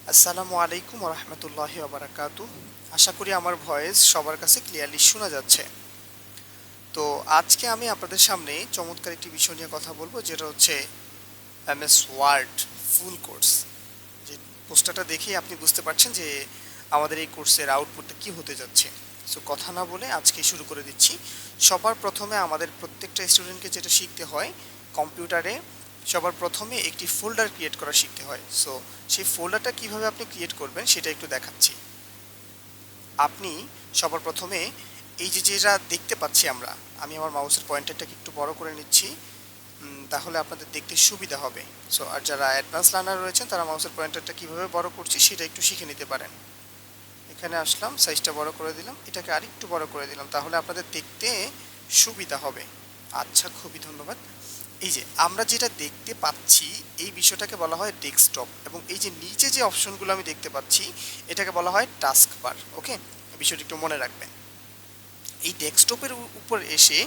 আসসালামু আলাইকুম রহমতুল্লাহি ওবরাকাতু। আশা করি আমার ভয়েস সবার কাছে ক্লিয়ারলি শোনা যাচ্ছে। তো আজকে আমি আপনাদের সামনে চমৎকার একটি বিষয় নিয়ে কথা বলবো, যেটা হচ্ছে এমএস ওয়ার্ড ফুল কোর্স। যে পোস্টারটা দেখেই আপনি বুঝতে পারছেন যে আমাদের এই কোর্সের আউটপুটটা কি হতে যাচ্ছে। সো কথা না বলে আজকে শুরু করে দিচ্ছি। সবার প্রথমে আমাদের প্রত্যেকটা স্টুডেন্টকে যেটা শিখতে হয়, কম্পিউটারে সবার প্রথমে একটি ফোল্ডার ক্রিয়েট করা শিখতে হয়। সো সেই ফোল্ডারটা কিভাবে আপনি ক্রিয়েট করবেন সেটা একটু দেখাচ্ছি। আপনি সবার প্রথমে এই যে যেটা দেখতে পাচ্ছি আমি আমার মাউসের পয়েন্টারটাকে একটু বড় করে নিচ্ছি, তাহলে আপনাদের দেখতে সুবিধা হবে। সো আর যারা অ্যাডভান্স লার্নার রয়েছেন তারা মাউসের পয়েন্টারটা কীভাবে বড় করছি সেটা একটু শিখে নিতে পারেন। এখানে আসলাম, সাইজটা বড় করে দিলাম, এটাকে আরেকটু বড় করে দিলাম, তাহলে আপনাদের দেখতে সুবিধা হবে। আচ্ছা, খুবই ধন্যবাদ। এই যে আমরা যেটা দেখতে পাচ্ছি এই বিষয়টাকে বলা হয় ডেস্কটপ, এবং এই যে নিচে যে অপশনগুলো আমি দেখতে পাচ্ছি এটাকে বলা হয় টাস্ক বার। ওকে, বিষয়টি একটু মনে রাখবেন। এই ডেস্কটপের উপর এসে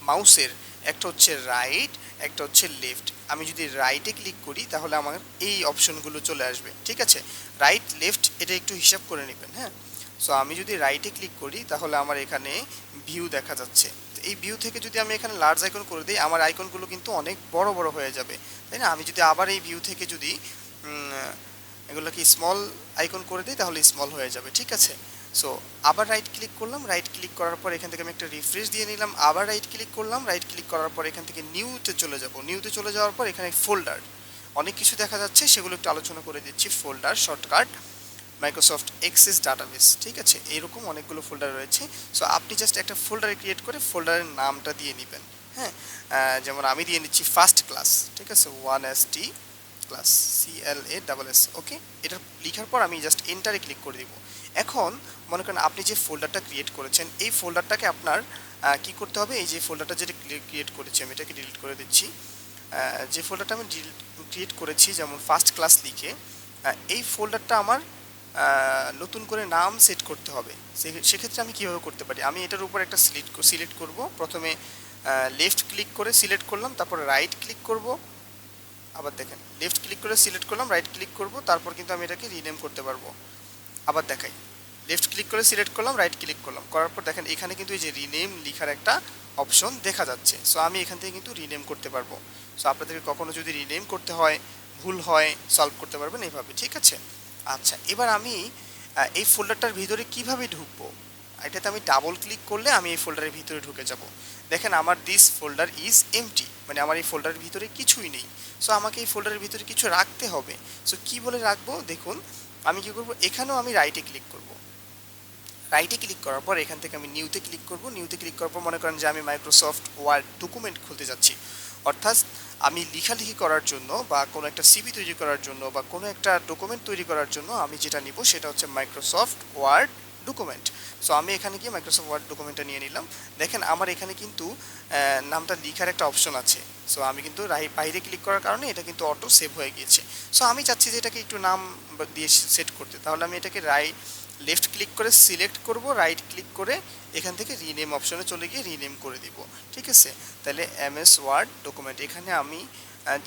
মাউসের একটা হচ্ছে রাইট, একটা হচ্ছে লেফট। আমি যদি রাইটে ক্লিক করি তাহলে আমার এই অপশনগুলো চলে আসবে। ঠিক আছে, রাইট লেফট এটা একটু হিসাব করে নেবেন। হ্যাঁ, সো আমি যদি রাইটে ক্লিক করি তাহলে আমার এখানে ভিউ দেখা যাচ্ছে। এই ভিউ থেকে যদি আমি এখানে লার্জ আইকন করে দিই, আমার আইকনগুলো কিন্তু অনেক বড় বড় হয়ে যাবে, তাই না? আমি যদি আবার এই ভিউ থেকে যদি এগুলোকে স্মল আইকন করে দিই তাহলে স্মল হয়ে যাবে। ঠিক আছে, সো আবার রাইট ক্লিক করলাম, রাইট ক্লিক করার পর এখান থেকে আমি একটা রিফ্রেশ দিয়ে নিলাম, আবার রাইট ক্লিক করলাম, রাইট ক্লিক করার পর এখান থেকে নিউতে চলে যাব। নিউতে চলে যাওয়ার পর এখানে ফোল্ডার অনেক কিছু দেখা যাচ্ছে, সেগুলো একটু আলোচনা করে দিচ্ছি। Folder shortcut Microsoft Access database. ঠিক আছে, এইরকম অনেকগুলো ফোল্ডার রয়েছে। সো আপনি জাস্ট একটা ফোল্ডার ক্রিয়েট করে ফোল্ডারের নামটা দিয়ে নেবেন। হ্যাঁ, যেমন আমি দিয়ে নিচ্ছি ফার্স্ট ক্লাস। ঠিক আছে, 1ST ক্লাস, CLASS। ওকে, এটা লেখার পর আমি জাস্ট এন্টারে ক্লিক করে দিব। এখন মনে করেন আপনি যে ফোল্ডারটা ক্রিয়েট করেছেন এই ফোল্ডারটাকে আপনার কি করতে হবে, এই যে ফোল্ডারটা যেটা ক্রিয়েট করেছি আমি এটাকে ডিলিট করে দিচ্ছি। যে ফোল্ডারটা আমি ক্রিয়েট করেছি যেমন ফার্স্ট ক্লাস লিখে, এই ফোল্ডারটা আমার নতুন করে নাম সেট করতে হবে। সেক্ষেত্রে আমি কীভাবে করতে পারি, আমি এটার উপর একটা সিলেক্ট করব। প্রথমে লেফট ক্লিক করে সিলেক্ট করলাম, তারপর রাইট ক্লিক করব, আবার দেখেন লেফট ক্লিক করে সিলেক্ট করলাম, রাইট ক্লিক করব, তারপর কিন্তু আমি এটাকে রিনেম করতে পারবো। আবার দেখাই, লেফট ক্লিক করে সিলেক্ট করলাম, রাইট ক্লিক করলাম, করার পর দেখেন এখানে কিন্তু এই যে রিনেম লেখার একটা অপশন দেখা যাচ্ছে। সো আমি এখান থেকে কিন্তু রিনেম করতে পারবো। সো আপনাদেরকে কখনো যদি রিনেম করতে হয়, ভুল হয়, সলভ করতে পারবেন এইভাবে। ঠিক আছে, আচ্ছা এবার আমি এই ফোল্ডারটার ভিতরে কিভাবে ঢুকবো, এটাতে আমি ডাবল ক্লিক করলে আমি এই ফোল্ডারের ভিতরে ঢুকে যাব। দেখেন আমার দিস ফোল্ডার ইজ এমটি, মানে আমার এই ফোল্ডারের ভিতরে কিছুই নেই। সো আমাকে এই ফোল্ডারের ভিতরে কিছু রাখতে হবে। সো কি বলে রাখবো, দেখুন আমি কি করব, এখানেও আমি রাইটে ক্লিক করব। রাইটে ক্লিক করার পর এখান থেকে আমি নিউতে ক্লিক করব। নিউতে ক্লিক করার পর মনে করেন যে আমি মাইক্রোসফট ওয়ার্ড ডকুমেন্ট খুলতে যাচ্ছি, অর্থাৎ আমি লেখালেখি করার জন্য বা কোনো একটা সিভি তৈরি করার জন্য বা কোনো একটা ডকুমেন্ট তৈরি করার জন্য আমি যেটা নিব সেটা হচ্ছে মাইক্রোসফট ওয়ার্ড ডকুমেন্ট। সো আমি এখানে গিয়ে মাইক্রোসফট ওয়ার্ড ডকুমেন্টটা নিয়ে নিলাম। দেখেন আমার এখানে কিন্তু নামটা লেখার একটা অপশন আছে। সো আমি কিন্তু বাইরে ক্লিক করার কারণে এটা কিন্তু অটো সেভ হয়ে গিয়েছে। সো আমি চাচ্ছি যে এটাকে একটু নাম দিয়ে সেট করতে, তাহলে আমি এটাকে লেফট ক্লিক করে সিলেক্ট করব, রাইট ক্লিক করে এখান থেকে রিনেম অপশনে চলে গিয়ে রিনেম করে দিব। ঠিক আছে, তাহলে এমএস ওয়ার্ড ডকুমেন্ট, এখানে আমি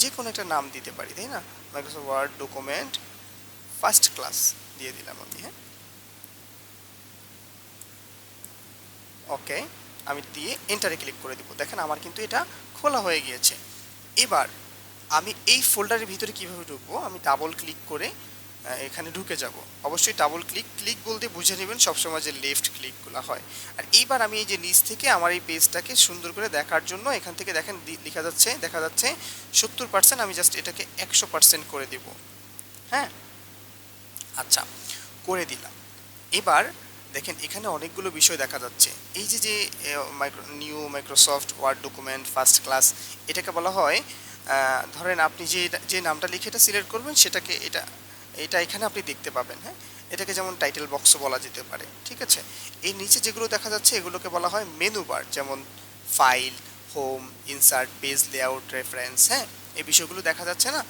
যে কোনো একটা নাম দিতে পারি, তাই না? Microsoft Word document first class দিয়ে দিলাম আমি। হ্যাঁ, ওকে, আমি দিয়ে এন্টারে ক্লিক করে দিব। দেখেন আমার কিন্তু এটা খোলা হয়ে গিয়েছে। এবার আমি এই ফোল্ডারের ভিতরে কিভাবে ঢুকবো, আমি ডাবল ক্লিক করে এখানে ঢুকে যাব। অবশ্যই ডাবল ক্লিক, ক্লিক বলতে বুঝে নেবেন সবসময় যে লেফট ক্লিকগুলো হয়। আর এইবার আমি এই যে নিচ থেকে আমার এই পেজটাকে সুন্দর করে দেখার জন্য এখান থেকে দেখেন দেখা যাচ্ছে 70%, আমি জাস্ট এটাকে 100% করে দিব। হ্যাঁ, আচ্ছা, করে দিলাম। এবার দেখেন এখানে অনেকগুলো বিষয় দেখা যাচ্ছে। এই যে যে new Microsoft Word document first class, এটাকে বলা হয় ধরেন আপনি যে যে নামটা লিখে এটা সিলেক্ট করবেন সেটাকে এটা এটা এখানে আপনি দেখতে পাবেন। হ্যাঁ, এটাকে যেমন টাইটেল বক্সও বলা যেতে পারে। ঠিক আছে, এই নিচে যেগুলো দেখা যাচ্ছে এগুলোকে বলা হয় মেনু বার, যেমন file, home, insert, page layout, reference. হ্যাঁ, এই বিষয়গুলো দেখা যাচ্ছে না,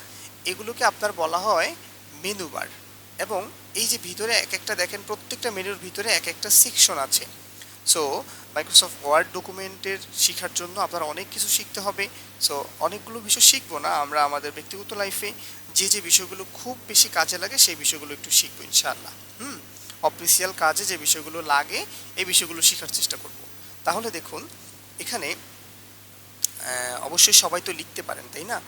এগুলোকে আপনার বলা হয় মেনু বার। এবং এই যে ভিতরে এক একটা দেখেন প্রত্যেকটা মেনুর ভিতরে এক একটা সেকশন আছে। সো মাইক্রোসফট ওয়ার্ড ডকুমেন্টের শেখার জন্য আপনার অনেক কিছু শিখতে হবে। সো অনেকগুলো বিষয় শিখবো না আমরা আমাদের ব্যক্তিগত লাইফে, যে যে বিষয়গুলো খুব বেশি কাজে লাগে সেই বিষয়গুলো একটু শিখবো ইনশাআল্লাহ। অফিসিয়াল কাজে যে বিষয়গুলো লাগে এই বিষয়গুলো শেখার চেষ্টা করব। তাহলে দেখুন এখানে অবশ্যই সবাই তো লিখতে পারেন, তাই না?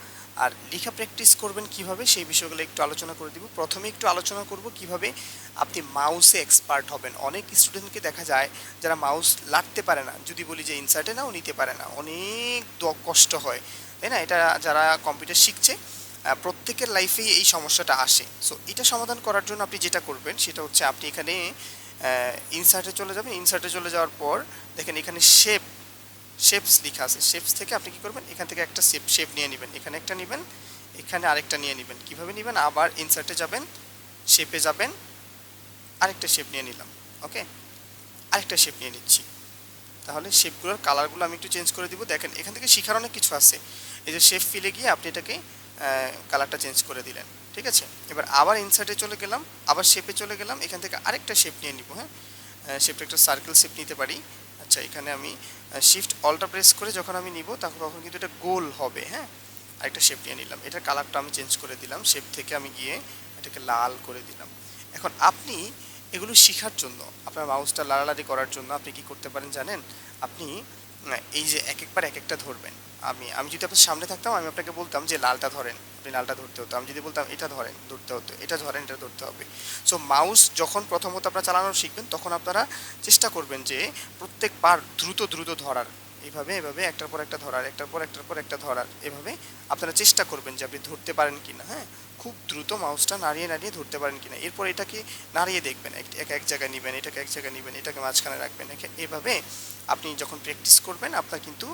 আর লেখা প্র্যাকটিস করবেন কিভাবে সেই বিষয়গুলো একটু আলোচনা করে দিব। প্রথমে একটু আলোচনা করব কিভাবে আপনি মাউসে এক্সপার্ট হবেন। অনেক স্টুডেন্টকে দেখা যায় যারা মাউস লাটতে পারে না, যদি বলি যে ইনসার্টে নাও নিতে পারে না, অনেক কষ্ট হয়, তাই না? এটা যারা কম্পিউটার শিখছে প্রত্যেকের লাইফেই এই সমস্যাটা আসে। সো এটা সমাধান করার জন্য আপনি যেটা করবেন সেটা হচ্ছে আপনি এখানে ইনসার্টে চলে যাবেন। ইনসার্টে চলে যাওয়ার পর দেখেন এখানে শেপস লেখা আছে। শেপস থেকে আপনি কি করবেন, এখান থেকে একটা শেপ নিয়ে নেবেন, এখানে একটা নেবেন, এখানে আরেকটা নিয়ে নেবেন। কিভাবে নেবেন, আবার ইনসার্টে যাবেন, শেপে যাবেন, আরেকটা শেপ নিয়ে নিলাম। ওকে, আরেকটা শেপ নিয়ে নিচ্ছি। তাহলে শেপগুলোর কালারগুলো আমি একটু চেঞ্জ করে দিব। দেখেন এখান থেকে শেখার অনেক কিছু আছে। এই যে শেপ ফিলে গিয়ে আপনি এটাকে কালারটা চেঞ্জ করে দিলেন, ঠিক আছে? এবার আবার ইনসার্টে চলে গেলাম, আবার শেপে চলে গেলাম, এখান থেকে আরেকটা শেপ নিয়ে নিব। হ্যাঁ, শেপটা একটা সার্কেল শেপ নিতে পারি। আচ্ছা, এখানে আমি শিফট অলটা প্রেস করে যখন আমি নিব তখন কিন্তু এটা গোল হবে। হ্যাঁ, আরেকটা শেপ নিয়ে নিলাম, এটার কালারটা আমি চেঞ্জ করে দিলাম, শেপ থেকে আমি গিয়ে এটাকে লাল করে দিলাম। এখন আপনি এগুলো শেখার জন্য, আপনার মাউসটা লাড়ালাড়ি করার জন্য আপনি কি করতে পারেন জানেন? আপনি এই যে এক একবার এক একটা ধরবেন। আমি যদি আপনার সামনে থাকতাম আমি আপনাকে বলতাম যে লালটা ধরেন, আপনি লালটা ধরতে হতো। আমি যদি বলতাম এটা ধরেন, ধরতে হতো। এটা ধরেন, এটা ধরতে হবে। সো মাউস যখন প্রথমত আপনারা চালানো শিখবেন তখন আপনারা চেষ্টা করবেন যে প্রত্যেকবার দ্রুত দ্রুত ধরার, এইভাবে এভাবে একটার পর একটা ধরার, একটার পর একটার পর একটা ধরার, এভাবে আপনারা চেষ্টা করবেন যে আপনি ধরতে পারেন কিনা। হ্যাঁ, খুব দ্রুত মাউসটা নাড়িয়ে নাড়িয়ে ধরতে পারেন কিনা। এরপর এটাকে নাড়িয়ে দেখবেন, এক জায়গায় নেবেন, এটাকে এক জায়গায় নেবেন, এটাকে মাঝখানে রাখবেন। এভাবে আপনি যখন প্র্যাকটিস করবেন আপনার কিন্তু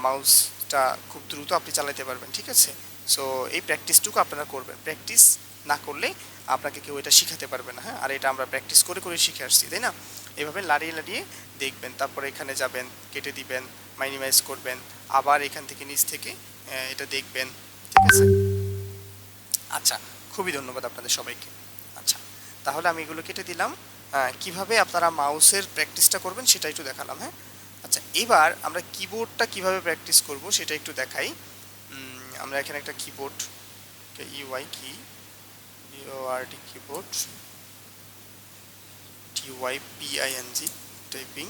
মাউসটা খুব দ্রুত আপনি চালাতে পারবেন, ঠিক আছে? সো এই প্র্যাকটিসটুকু আপনারা করবেন। প্র্যাকটিস না করলে আপনাকে কেউ এটা শিখাতে পারবে না। হ্যাঁ, আর এটা আমরা প্র্যাকটিস করে করে শিখে আসছি, তাই না? এভাবে লাড়িয়ে লাড়িয়ে দেখবেন, তারপরে এখানে যাবেন, কেটে দিবেন, মাইনিমাইজ করবেন, আবার এখান থেকে নিচ থেকে এটা দেখবেন, ঠিক আছে? আচ্ছা, খুবই ধন্যবাদ আপনাদের সবাইকে। আচ্ছা, তাহলে আমি এগুলো কেটে দিলাম। কিভাবে আপনারা মাউসের প্র্যাকটিসটা করবেন সেটা একটু দেখালাম। হ্যাঁ, আচ্ছা, এবার আমরা কিবোর্ডটা কিভাবে প্র্যাকটিস করব সেটা একটু দেখাই। আমরা এখানে একটা কিবোর্ড, ইউআই কি ইউআরডি কিবোর্ড, টিওয়াইপিআইএনজি টাইপিং।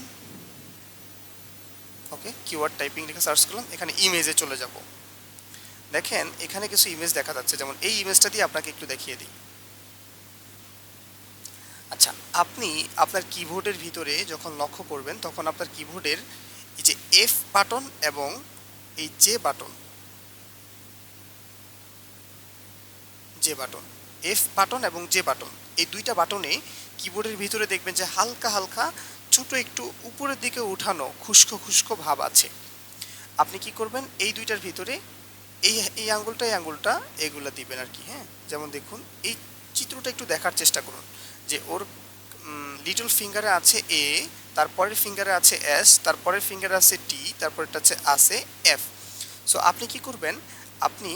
ওকে, কিওয়ার্ড টাইপিং লিখে সার্চ করলাম, এখানে ইমেজে চলে যাব। দেখেন এখানে কিছু ইমেজ দেখা যাচ্ছে, যেমন এই ইমেজটা দিয়ে আপনাকে একটু দেখিয়ে দিই। আচ্ছা, আপনি আপনার কিবোর্ডের ভিতরে যখন লক্ষ্য করবেন তখন আপনার কিবোর্ডের এই যে এফ বাটন এবং এই জে বাটন, এফ বাটন এবং জে বাটন, এই দুইটা বাটনে কিবোর্ডের ভিতরে দেখবেন যে হালকা হালকা ছোট একটু উপরের দিকে উঠানো খুস্কো খুস্কো ভাব আছে। আপনি কি করবেন, এই দুইটার ভিতরে এই আঙ্গুলটা এগুলা দিবেন আর কি। হ্যাঁ, যেমন দেখুন এই চিত্রটা একটু দেখার চেষ্টা করুন যে ওর লিটল ফিঙ্গারে আছে এ, তারপরের ফিঙ্গারে আছে এস, তারপরের ফিঙ্গারে আছে টি, তারপরেরটা আছে এফ। সো আপনি কি করবেন, আপনি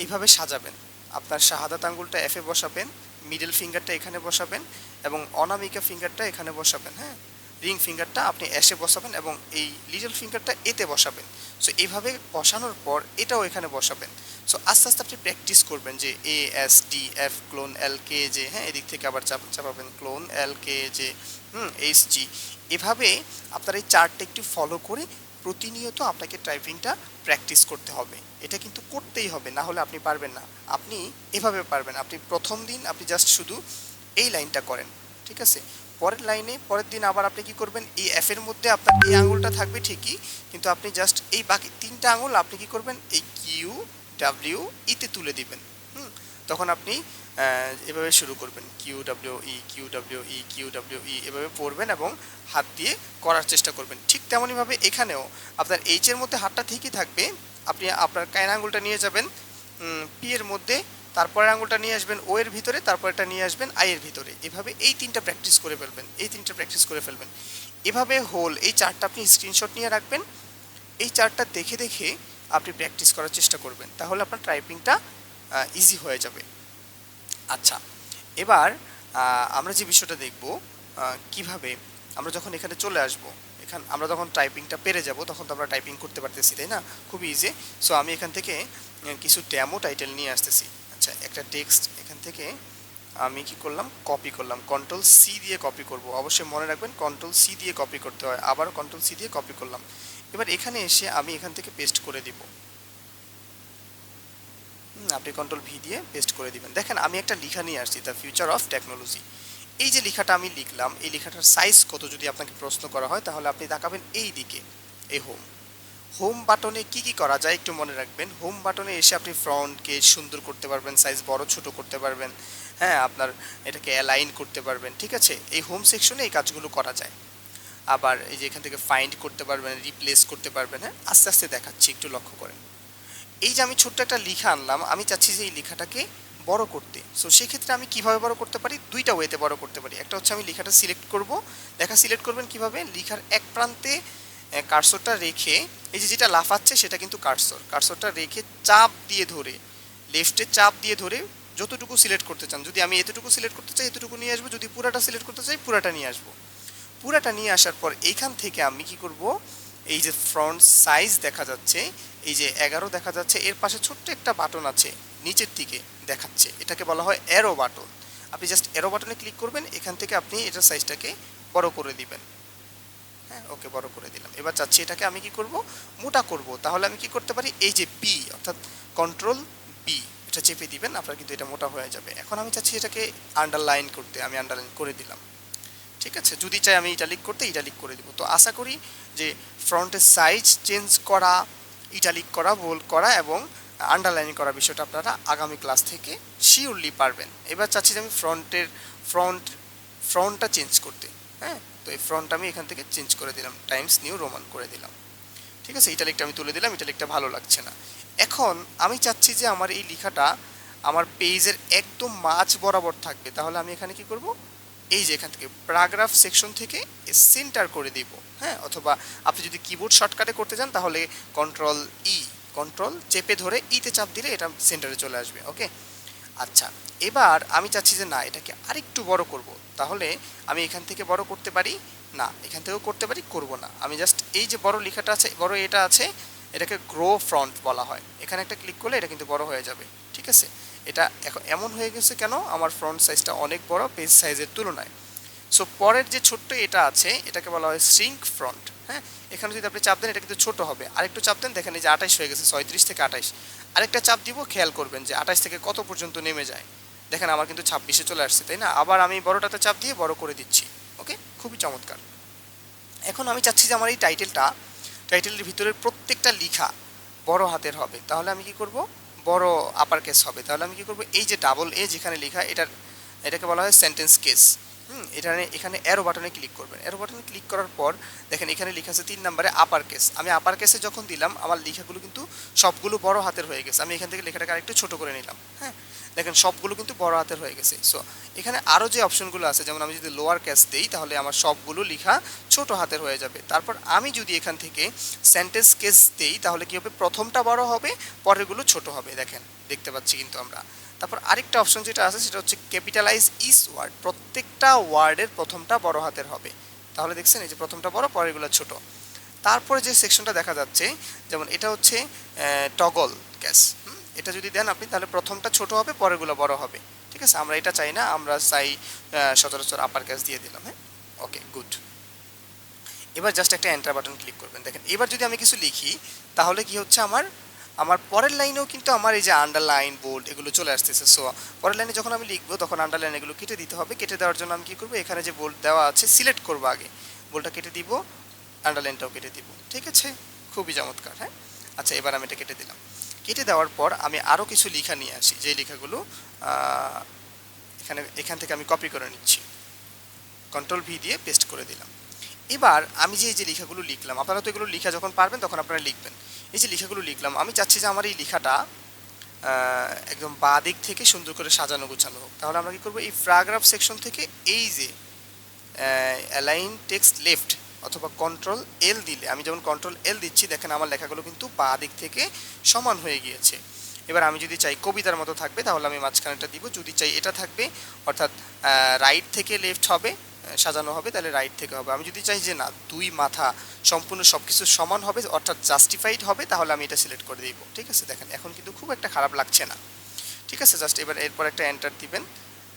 এইভাবে সাজাবেন। আপনার শাহাদাত আঙ্গুলটা এফে বসাবেন, মিডল ফিঙ্গারটা এখানে বসাবেন এবং অনামিকা ফিঙ্গারটা এখানে বসাবেন। হ্যাঁ, রিং ফিঙ্গারটা আপনি এসে বসাবেন এবং এই লিটল ফিঙ্গারটা এতে বসাবেন। সো এইভাবে বসানোর পর এটাও এখানে বসাবেন। সো আস্তে আস্তে আপনি প্র্যাকটিস করবেন যে A S D F clone L K J. হ্যাঁ, এদিক থেকে আবার চাপাবেন ক্লোন এল কে জে এইচ জি। এভাবে আপনার এই চার্টটা একটু ফলো করে প্রতিনিয়ত আপনাকে টাইপিংটা প্র্যাকটিস করতে হবে। এটা কিন্তু করতেই হবে, না হলে আপনি পারবেন না। আপনি এভাবে পারবেন, আপনি প্রথম দিন আপনি জাস্ট শুধু এই লাইনটা করেন, ঠিক আছে? পরের লাইনে পরের দিন আবার আপনি কি করবেন, এই এফ এর মধ্যে আপনার এই আঙুলটা থাকবে ঠিকই, কিন্তু আপনি জাস্ট এই বাকি তিনটা আঙুল আপনি কি করবেন, এই কিউ ডাব্লিউ ইতে তুলে দিবেন। তখন আপনি এভাবে শুরু করবেন, Q W E Q W E Q W E, এভাবে পড়বেন এবং হাত দিয়ে করার চেষ্টা করবেন। ঠিক তেমনইভাবে এখানেও আপনার এইচ এর মধ্যে হাতটা ঠিকই থাকবে, আপনি আপনার কাইন আঙুলটা নিয়ে যাবেন পি এর মধ্যে, তারপরে আঙুলটা নিয়ে আসবেন ও এর ভিতরে, তারপরটা নিয়ে আসবেন আই এর ভিতরে। এভাবে এই তিনটা প্র্যাকটিস করে ফেলবেন। এভাবে হোল এই চারটা আপনি স্ক্রিনশট নিয়ে রাখবেন। এই চারটা দেখে দেখে আপনি প্র্যাকটিস করার চেষ্টা করবেন, তাহলে আপনার টাইপিংটা ইজি হয়ে যাবে। আচ্ছা, এবার আমরা যে বিষয়টা দেখব, কিভাবে আমরা যখন এখানে চলে আসব, আমরা যখন টাইপিংটা পেরে যাব তখন তো আমরা টাইপিং করতে পারতেছি, তাই না? খুবই ইজি। সো আমি এখান থেকে কিছু ডেমো টাইটেল নিয়ে আসতেছি। আচ্ছা, একটা টেক্সট এখান থেকে আমি কি করলাম, কপি করলাম, কন্ট্রোল সি দিয়ে কপি করব। অবশ্যই মনে রাখবেন কন্ট্রোল সি দিয়ে কপি করতে হয়। আবারও কন্ট্রোল সি দিয়ে কপি করলাম। এবার এখানে এসে আমি এখান থেকে পেস্ট করে দিব। আপনি কন্ট্রোল ভি দিয়ে পেস্ট করে দিবেন। দেখেন আমি একটা লেখা নিয়ে আসছি, দ্য ফিউচার অফ টেকনোলজি। এই যে লেখাটা আমি লিখলাম, এই লেখাটার সাইজ কত যদি আপনাকে প্রশ্ন করা হয়, তাহলে আপনি তাকাবেন এই দিকে, এই হোম। হোম বাটনে কি কি করা যায় একটু মনে রাখবেন। হোম বাটনে এসে আপনি ফ্রন্টকে সুন্দর করতে পারবেন, সাইজ বড় ছোট করতে পারবেন, হ্যাঁ, আপনার এটাকে অ্যালাইন করতে পারবেন, ঠিক আছে। এই হোম সেকশনে এই কাজগুলো করা যায়। আবার এই যে এখান থেকে ফাইন্ড করতে পারবেন, রিপ্লেস করতে পারবেন। হ্যাঁ, আস্তে আস্তে দেখাচ্ছি, একটু লক্ষ্য করেন। এই যে আমি ছোট্ট একটা লেখা আনলাম, আমি চাচ্ছি যে এই লেখাটাকে বড় করতে। সো সেক্ষেত্রে আমি কিভাবে বড় করতে পারি, দুইটা ওয়েতে বড় করতে পারি। একটা হচ্ছে আমি লেখাটা সিলেক্ট করব। সিলেক্ট করবেন কিভাবে, লেখার এক প্রান্তে কার্সরটা রেখে, এই যে যেটা লাফাচ্ছে সেটা কিন্তু কার্সরটা রেখে চাপ দিয়ে ধরে, লেফটে চাপ দিয়ে ধরে যতটুকু সিলেক্ট করতে চান, যদি আমি এতটুকু সিলেক্ট করতে চাই এতটুকু নিয়ে আসবো, যদি পুরাটা সিলেক্ট করতে চাই পুরাটা নিয়ে আসবো। পুরাটা নিয়ে আসার পর এইখান থেকে আমি কি করব, এই যে ফ্রন্ট সাইজ দেখা যাচ্ছে, এই যে 11 দেখা যাচ্ছে, এর পাশে ছোট্ট একটা বাটন আছে নিচের দিকে দেখাচ্ছে, এটাকে বলা হয় অ্যারো বাটন। আপনি জাস্ট অ্যারো বাটনে ক্লিক করবেন, এখান থেকে আপনি এটার সাইজটাকে বড় করে দিবেন। হ্যাঁ, ওকে, বড় করে দিলাম। এবার চাচ্ছি এটাকে আমি কি করব, মোটা করব। তাহলে আমি কি করতে পারি, এই যে বি অর্থাৎ কন্ট্রোল বি, এটা চেপে দিবেন, আপনার কিন্তু এটা মোটা হয়ে যাবে। এখন আমি চাচ্ছি এটাকে আন্ডারলাইন করতে, আমি আন্ডারলাইন করে দিলাম। ঠিক আছে, যদি চাই আমি ইটালিক করতে ইটালিক করে দিব। তো আশা করি যে ফ্রন্টের সাইজ চেঞ্জ করা, ইটালিক করা, বোল্ড করা এবং আন্ডারলাইন করা বিষয়টা আপনারা আগামী ক্লাস থেকে শিওরলি পারবেন। এবার চাচ্ছি যে আমি ফ্রন্টটা চেঞ্জ করতে। হ্যাঁ, তো এই ফ্রন্ট আমি এখান থেকে চেঞ্জ করে দিলাম, টাইমস নিউ রোমান করে দিলাম। ঠিক আছে, ইটালিকটা আমি তুলে দিলাম, ইটালিকটা ভালো লাগছে না। এখন আমি চাচ্ছি যে আমার এই লেখাটা আমার পেজের একদম মাঝ বরাবর থাকবে। তাহলে আমি এখানে কি করব, এই যে এখান থেকে প্যারাগ্রাফ সেকশন থেকে সেন্টার করে দিব। হ্যাঁ, অথবা আপনি যদি কিবোর্ড শর্টকাটে করতে চান তাহলে কন্ট্রোল ই, কন্ট্রোল চেপে ধরে ইতে চাপ দিলে এটা সেন্টারে চলে আসবে। ওকে, আচ্ছা, এবার আমি চাচ্ছি যে না, এটাকে আরেকটু বড় করব। তাহলে আমি এখান থেকে বড় করতে পারি, না এখান থেকেও করতে পারি, করব না। আমি জাস্ট এই যে বড় লেখাটা আছে, বড় এটা আছে, এটাকে গ্রো ফ্রন্ট বলা হয়। এখানে একটা ক্লিক করলে এটা কিন্তু বড় হয়ে যাবে। ঠিক আছে, এটা এখন এমন হয়ে গেছে কেন, আমার ফ্রন্ট সাইজটা অনেক বড় পেজ সাইজের তুলনায়। সো পরের যে ছোট্ট এটা আছে, এটাকে বলা হয় শ্রিঙ্ক ফ্রন্ট। হ্যাঁ, এখানে যদি আপনি চাপ দেন এটা কিন্তু ছোট হবে। আরেকটু চাপ দেন, দেখেন এই যে 28 হয়ে গেছে, 36 থেকে 28। আরেকটা চাপ দিব, খেয়াল করবেন যে 28 থেকে কত পর্যন্ত নেমে যায়। দেখেন আমার কিন্তু 26-এ চলে আসছে, তাই না। আবার আমি বড়টাতে চাপ দিয়ে বড় করে দিচ্ছি। ওকে, খুবই চমৎকার। এখন আমি চাচ্ছি যে আমার এই টাইটেলের ভিতরের প্রত্যেকটা লেখা বড় হাতের হবে। তাহলে আমি কি করব, বড় আপার কেস হবে। তাহলে আমি কি করব, এই যে ডাবল এ যেখানে লেখা, এটাকে বলা হয় সেন্টেন্স কেস। এখানে অ্যারো বাটনে ক্লিক করবেন। অ্যারো বাটনে ক্লিক করার পর দেখেন এখানে লেখা আছে 3 নম্বরে আপার কেস। আমি আপার কেসে যখন দিলাম আমার লেখাগুলো কিন্তু সবগুলো বড় হাতের হয়ে গেছে। আমি এখান থেকে লেখাটাকে আরেকটু ছোট করে নিলাম। হ্যাঁ, দেখেন সবগুলো কিন্তু বড় হাতের হয়ে গেছে। সো এখানে আরও যে অপশনগুলো আছে, যেমন আমি যদি লোয়ার কেস দিই তাহলে আমার সবগুলো লেখা ছোট হাতের হয়ে যাবে। তারপর আমি যদি এখান থেকে সেন্টেন্স কেস দিই তাহলে কি হবে, প্রথমটা বড় হবে, পরেরগুলো ছোট হবে। দেখেন, দেখতে পাচ্ছি কিন্তু আমরা। তারপর আরেকটা অপশন যেটা আছে সেটা হচ্ছে ক্যাপিটালাইজ ইচ ওয়ার্ড, প্রত্যেকটা ওয়ার্ডের প্রথমটা বড় হাতের হবে। তাহলে দেখছেন এই যে প্রথমটা বড়, পরেরগুলো ছোট। তারপরে যে সেকশনটা দেখা যাচ্ছে, যেমন এটা হচ্ছে টগল ক্যাশ। এটা যদি দেন আপনি তাহলে প্রথমটা ছোট হবে, পরেরগুলো বড় হবে। ঠিক আছে, আমরা এটা চাই না, আমরা চাই সচরাচর আপার ক্যাশ দিয়ে দিলাম। হ্যাঁ, ওকে, গুড। এবার জাস্ট একটা এন্টার বাটন ক্লিক করবেন। দেখেন এবার যদি আমি কিছু লিখি তাহলে কি হচ্ছে, আমার পরের লাইনেও কিন্তু আমার এই যে আন্ডারলাইন, বোল্ড এগুলো চলে আসতেছে। সো পরের লাইনে যখন আমি লিখবো তখন আন্ডারলাইন এগুলো কেটে দিতে হবে। কেটে দেওয়ার জন্য আমি কী করবো, এখানে যে বোল্ড দেওয়া আছে সিলেক্ট করবো আগে, বোল্ডটা কেটে দিব, আন্ডারলাইনটাও কেটে দিব। ঠিক আছে, খুবই চমৎকার। হ্যাঁ, আচ্ছা, এবার আমি এটা কেটে দিলাম। কেটে দেওয়ার পর আমি আরও কিছু লেখা নিয়ে আসি, যে লেখাগুলো এখান থেকে আমি কপি করে নিচ্ছি, কন্ট্রোল ভি দিয়ে পেস্ট করে দিলাম। এবার আমি যে এই যে লেখাগুলো লিখলাম, আপনারা তো এগুলো লেখা যখন পারবেন তখন আপনারা লিখবেন। এই যে লেখাগুলো লিখলাম, আমি চাচ্ছি যে আমার এই লেখাটা একদম বাঁ দিক থেকে সুন্দর করে সাজানো গোছানো হোক। তাহলে আমরা কী করবো, এই প্যারাগ্রাফ সেকশন থেকে এই যে অ্যালাইন টেক্সট লেফট অথবা কন্ট্রোল এল দিলে, আমি যেমন কন্ট্রোল এল দিচ্ছি, দেখেন আমার লেখাগুলো কিন্তু বাঁ দিক থেকে সমান হয়ে গিয়েছে। এবার আমি যদি চাই কবিতার মতো থাকবে তাহলে আমি মাঝখানেটা দিব, যদি চাই এটা থাকবে অর্থাৎ রাইট থেকে লেফট হবে, সাজানো হবে, তাহলে রাইট থেকে হবে। আমি যদি চাই যে না, দুই মাথা সম্পূর্ণ সব কিছু সমান হবে অর্থাৎ জাস্টিফাইড হবে, তাহলে আমি এটা সিলেক্ট করে দিব। ঠিক আছে, দেখেন এখন কিন্তু খুব একটা খারাপ লাগছে না। ঠিক আছে, জাস্ট এবার এরপর একটা এন্টার দিবেন।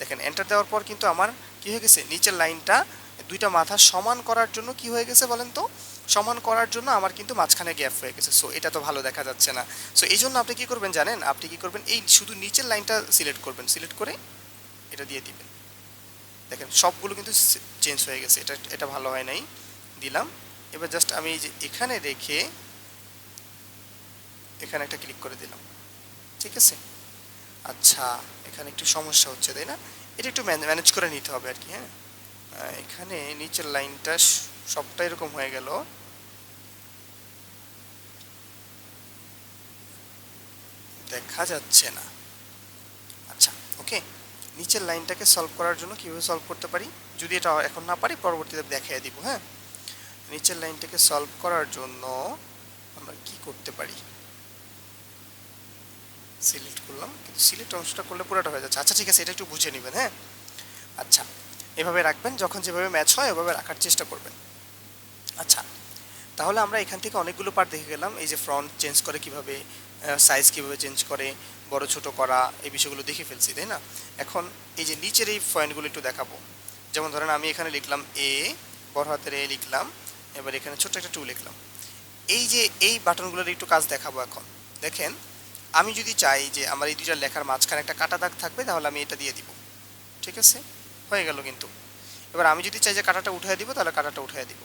দেখেন এন্টার দেওয়ার পর কিন্তু আমার কি হয়ে গেছে, নিচের লাইনটা দুইটা মাথা সমান করার জন্য কি হয়ে গেছে বলেন তো, সমান করার জন্য আমার কিন্তু মাঝখানে গ্যাপ হয়ে গেছে। সো এটা তো ভালো দেখা যাচ্ছে না। সো এই জন্য আপনি কি করবেন জানেন, আপনি কি করবেন, এই শুধু নিচের লাইনটা সিলেক্ট করবেন, সিলেক্ট করে এটা দিয়ে দিবেন। দেখেন সবগুলো কিন্তু চেঞ্জ হয়ে গেছে, এটা এটা ভালো হয় নাই, দিলাম। এবার জাস্ট আমি এই যে এখানে রেখে এখানে একটা ক্লিক করে দিলাম, ঠিক আছে। আচ্ছা, এখানে একটু সমস্যা হচ্ছে তাই না, এটা একটু ম্যানেজ করে নিতে হবে আর কি। হ্যাঁ, এখানে নিচের লাইনটা সবটা এরকম হয়ে গেল, দেখা যাচ্ছে না। আচ্ছা, ওকে, নিচের লাইনটাকে সলভ করার জন্য কীভাবে সলভ করতে পারি, যদি এটা এখন না পারি পরবর্তীতে দেখিয়ে দিব। হ্যাঁ, নিচের লাইনটাকে সলভ করার জন্য আমরা কি করতে পারি, সিলেক্ট করলাম, কিন্তু সিলেক্ট অংশটা করলে পুরোটা হয়ে যাচ্ছে। আচ্ছা ঠিক আছে, এটা একটু বুঝে নেবেন। হ্যাঁ, আচ্ছা, এভাবে রাখবেন, যখন যেভাবে ম্যাচ হয় ওভাবে রাখার চেষ্টা করবেন। আচ্ছা, তাহলে আমরা এখান থেকে অনেকগুলো পার্ট দেখে গেলাম, এই যে ফ্রন্ট চেঞ্জ করে কিভাবে, সাইজ কিভাবে চেঞ্জ করে, বড় ছোট করা, এই বিষয়গুলো দেখে ফেলছি তাই না। এখন এই যে নিচের এই পয়েন্টগুলো একটু দেখাবো। যেমন ধরেন আমি এখানে লিখলাম এ, বড় হাতের এ লিখলাম, এবার এখানে ছোট্ট একটা টু লিখলাম। এই যে এই বাটনগুলোর একটু কাজ দেখাবো এখন। দেখেন, আমি যদি চাই যে আমার এই দুইটা লেখার মাঝখানে একটা কাটা দাগ থাকবে, তাহলে আমি এটা দিয়ে দিব, ঠিক আছে, হয়ে গেল কিন্তু। এবার আমি যদি চাই যে কাটাটা উঠিয়ে দিব, তাহলে কাটাটা উঠিয়ে দিব।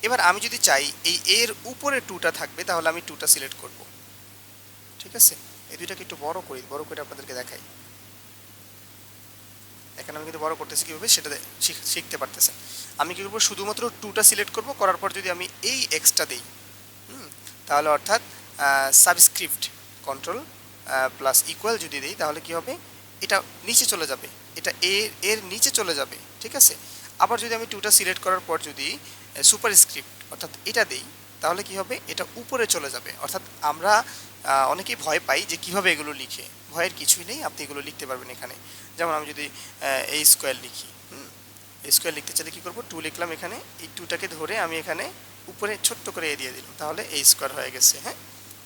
এবার আমি যদি চাই এই এর উপরে টুটা থাকবে, তাহলে আমি টুটা সিলেক্ট করব, ঠিক আছে। এই দুইটাকে একটু বড় করি, বড় করে আপনাদেরকে দেখাই। এখানে আমি কিন্তু বড় করতেছি কীভাবে সেটা শিখতে পারতেছেন। আমি কী করবো, শুধুমাত্র টুটা সিলেক্ট করব, করার পর যদি আমি এই এক্সটা দিই, তাহলে অর্থাৎ সাবস্ক্রিপ্ট কন্ট্রোল প্লাস ইকুয়াল যদি দিই, তাহলে কি হবে, এটা নিচে চলে যাবে, এটা এর নিচে চলে যাবে, ঠিক আছে। আবার যদি আমি টুটা সিলেক্ট করার পর যদি সুপারস্ক্রিপ্ট অর্থাৎ এটা দিই, তাহলে কি হবে, এটা উপরে চলে যাবে। অর্থাৎ আমরা অনেকেই ভয় পাই যে কিভাবে এগুলো লিখে, ভয়ের কিছুই নেই, আপনি এগুলো লিখতে পারবেন এখানে। যেমন আমি যদি এই স্কোয়ার লিখি, এই স্কোয়ার লিখতে চাইলে কী করবো, টু লিখলাম, এখানে এই টুটাকে ধরে আমি এখানে উপরে ছোট্ট করে এ দিয়ে দিলাম, তাহলে এই স্কোয়ার হয়ে গেছে। হ্যাঁ,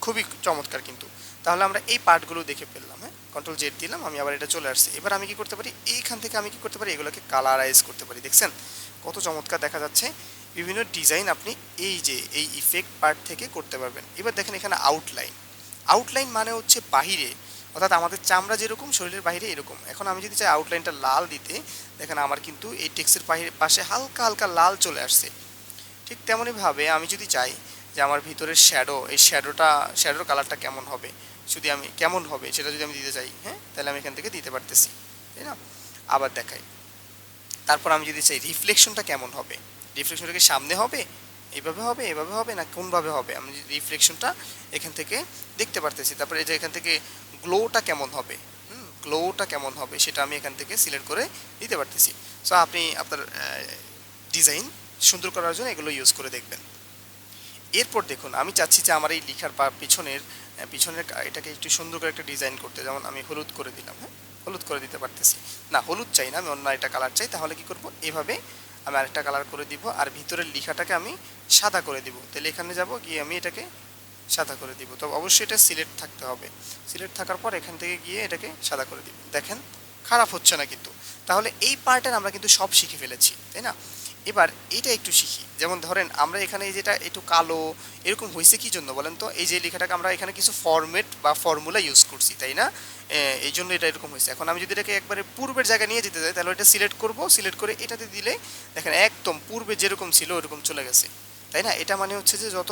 খুবই চমৎকার কিন্তু। তাহলে আমরা এই পার্টগুলো দেখে ফেললাম। হ্যাঁ, কন্ট্রোল জেড দিলাম, আমি আবার এটা চলে আসছে। এবার আমি কি করতে পারি, এইখান থেকে আমি কি করতে পারি, এগুলোকে কালারাইজ করতে পারি। দেখছেন কত চমৎকার দেখা যাচ্ছে, বিভিন্ন ডিজাইন আপনি এই যে এই ইফেক্ট পার্ট থেকে করতে পারবেন। এবার দেখেন এখানে আউটলাইন, আউটলাইন মানে হচ্ছে বাহিরে, অর্থাৎ আমাদের চামড়া যেরকম শরীরের বাইরে এরকম। এখন আমি যদি চাই আউটলাইনটা লাল দিতে, দেখেন আমার কিন্তু এই টেক্সটের পাশে হালকা হালকা লাল চলে আসছে। ঠিক তেমনইভাবে আমি যদি চাই যে আমার ভিতরের শ্যাডো, এই শ্যাডোর কালারটা কেমন হবে, যদি আমি কেমন হবে সেটা যদি আমি দিতে চাই, হ্যাঁ, তাহলে আমি এখান থেকে দিতে পারতেছি, তাই না। আবার দেখাই, তারপর আমি যদি চাই রিফ্লেকশনটা কেমন হবে, রিফ্লেকশনটা কি সামনে হবে, এইভাবে হবে, এভাবে হবে, না কোনভাবে হবে, আমি রিফ্লেকশনটা এখান থেকে দেখতে পারতেছি। তারপরে এই যে এখান থেকে গ্লোটা কেমন হবে, গ্লোটা কেমন হবে সেটা আমি এখান থেকে সিলেক্ট করে দিতে পারতেছি। সো আপনি আপনার ডিজাইন সুন্দর করার জন্য এগুলো ইউজ করে দেখবেন। এরপর দেখুন, আমি চাচ্ছি যে আমার এই লেখার পিছনের এটাকে একটু সুন্দর করে একটা ডিজাইন করতে, যেমন আমি হলুদ করে দিলাম। হ্যাঁ, হলুদ করে দিতে পারতেছি না, হলুদ চাই না, আমি অন্য একটা কালার চাই। তাহলে কি করব, এভাবে আমি আরেকটা কালার করে দিব, আর ভিতরের লেখাটাকে আমি সাদা করে দিব। তাহলে এখানে যাব, গিয়ে আমি এটাকে সাদা করে দিব। তবে অবশ্যই এটা সিলেক্ট থাকতে হবে, সিলেক্ট থাকার পর এখান থেকে গিয়ে এটাকে সাদা করে দিব। দেখেন খারাপ হচ্ছে না কিন্তু। তাহলে এই পার্টের আমরা কিন্তু সব শিখে ফেলেছি, তাই না। এবার এটা একটু শিখি। যেমন ধরেন আমরা এখানে যেটা একটু কালো এরকম হয়েছে কি জন্য বলেন তো, এই যে লেখাটাকে আমরা এখানে কিছু ফরম্যাট বা ফর্মুলা ইউজ করছি, তাই না, এই জন্য এটা এরকম হয়েছে। এখন আমি যদি এটাকে একবারে পূর্বের জায়গায় নিয়ে যেতে চাই, তাহলে এটা সিলেক্ট করব, সিলেক্ট করে এটাতে দিলে দেখেন একদম পূর্বে যেরকম ছিল ওরকম চলে গেছে, তাই না। এটা মানে হচ্ছে যে যত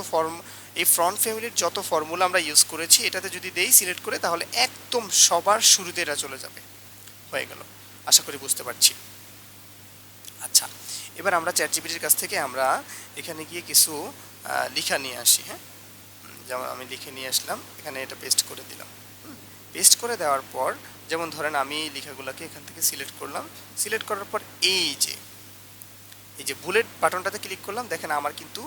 এই ফ্রন্ট ফ্যামিলির যত ফর্মুলা আমরা ইউজ করেছি এটাতে যদি দেই সিলেক্ট করে, তাহলে একদম সবার শুরুতে এটা চলে যাবে। হয়ে গেল, আশা করি বুঝতে পারছি। আচ্ছা, এবার আমরা চ্যাটজিপিটির কাছ থেকে আমরা এখানে গিয়ে কিছু লেখা নিয়ে আসি। হ্যাঁ, যেমন আমি লিখে নিয়ে আসলাম, এখানে এটা পেস্ট করে দিলাম। পেস্ট করে দেওয়ার পর যেমন ধরেন আমি এই লেখাগুলোকে এখান থেকে সিলেক্ট করলাম, সিলেক্ট করার পর এই যে বুলেট বাটনটাতে ক্লিক করলাম, দেখেন আমার কিন্তু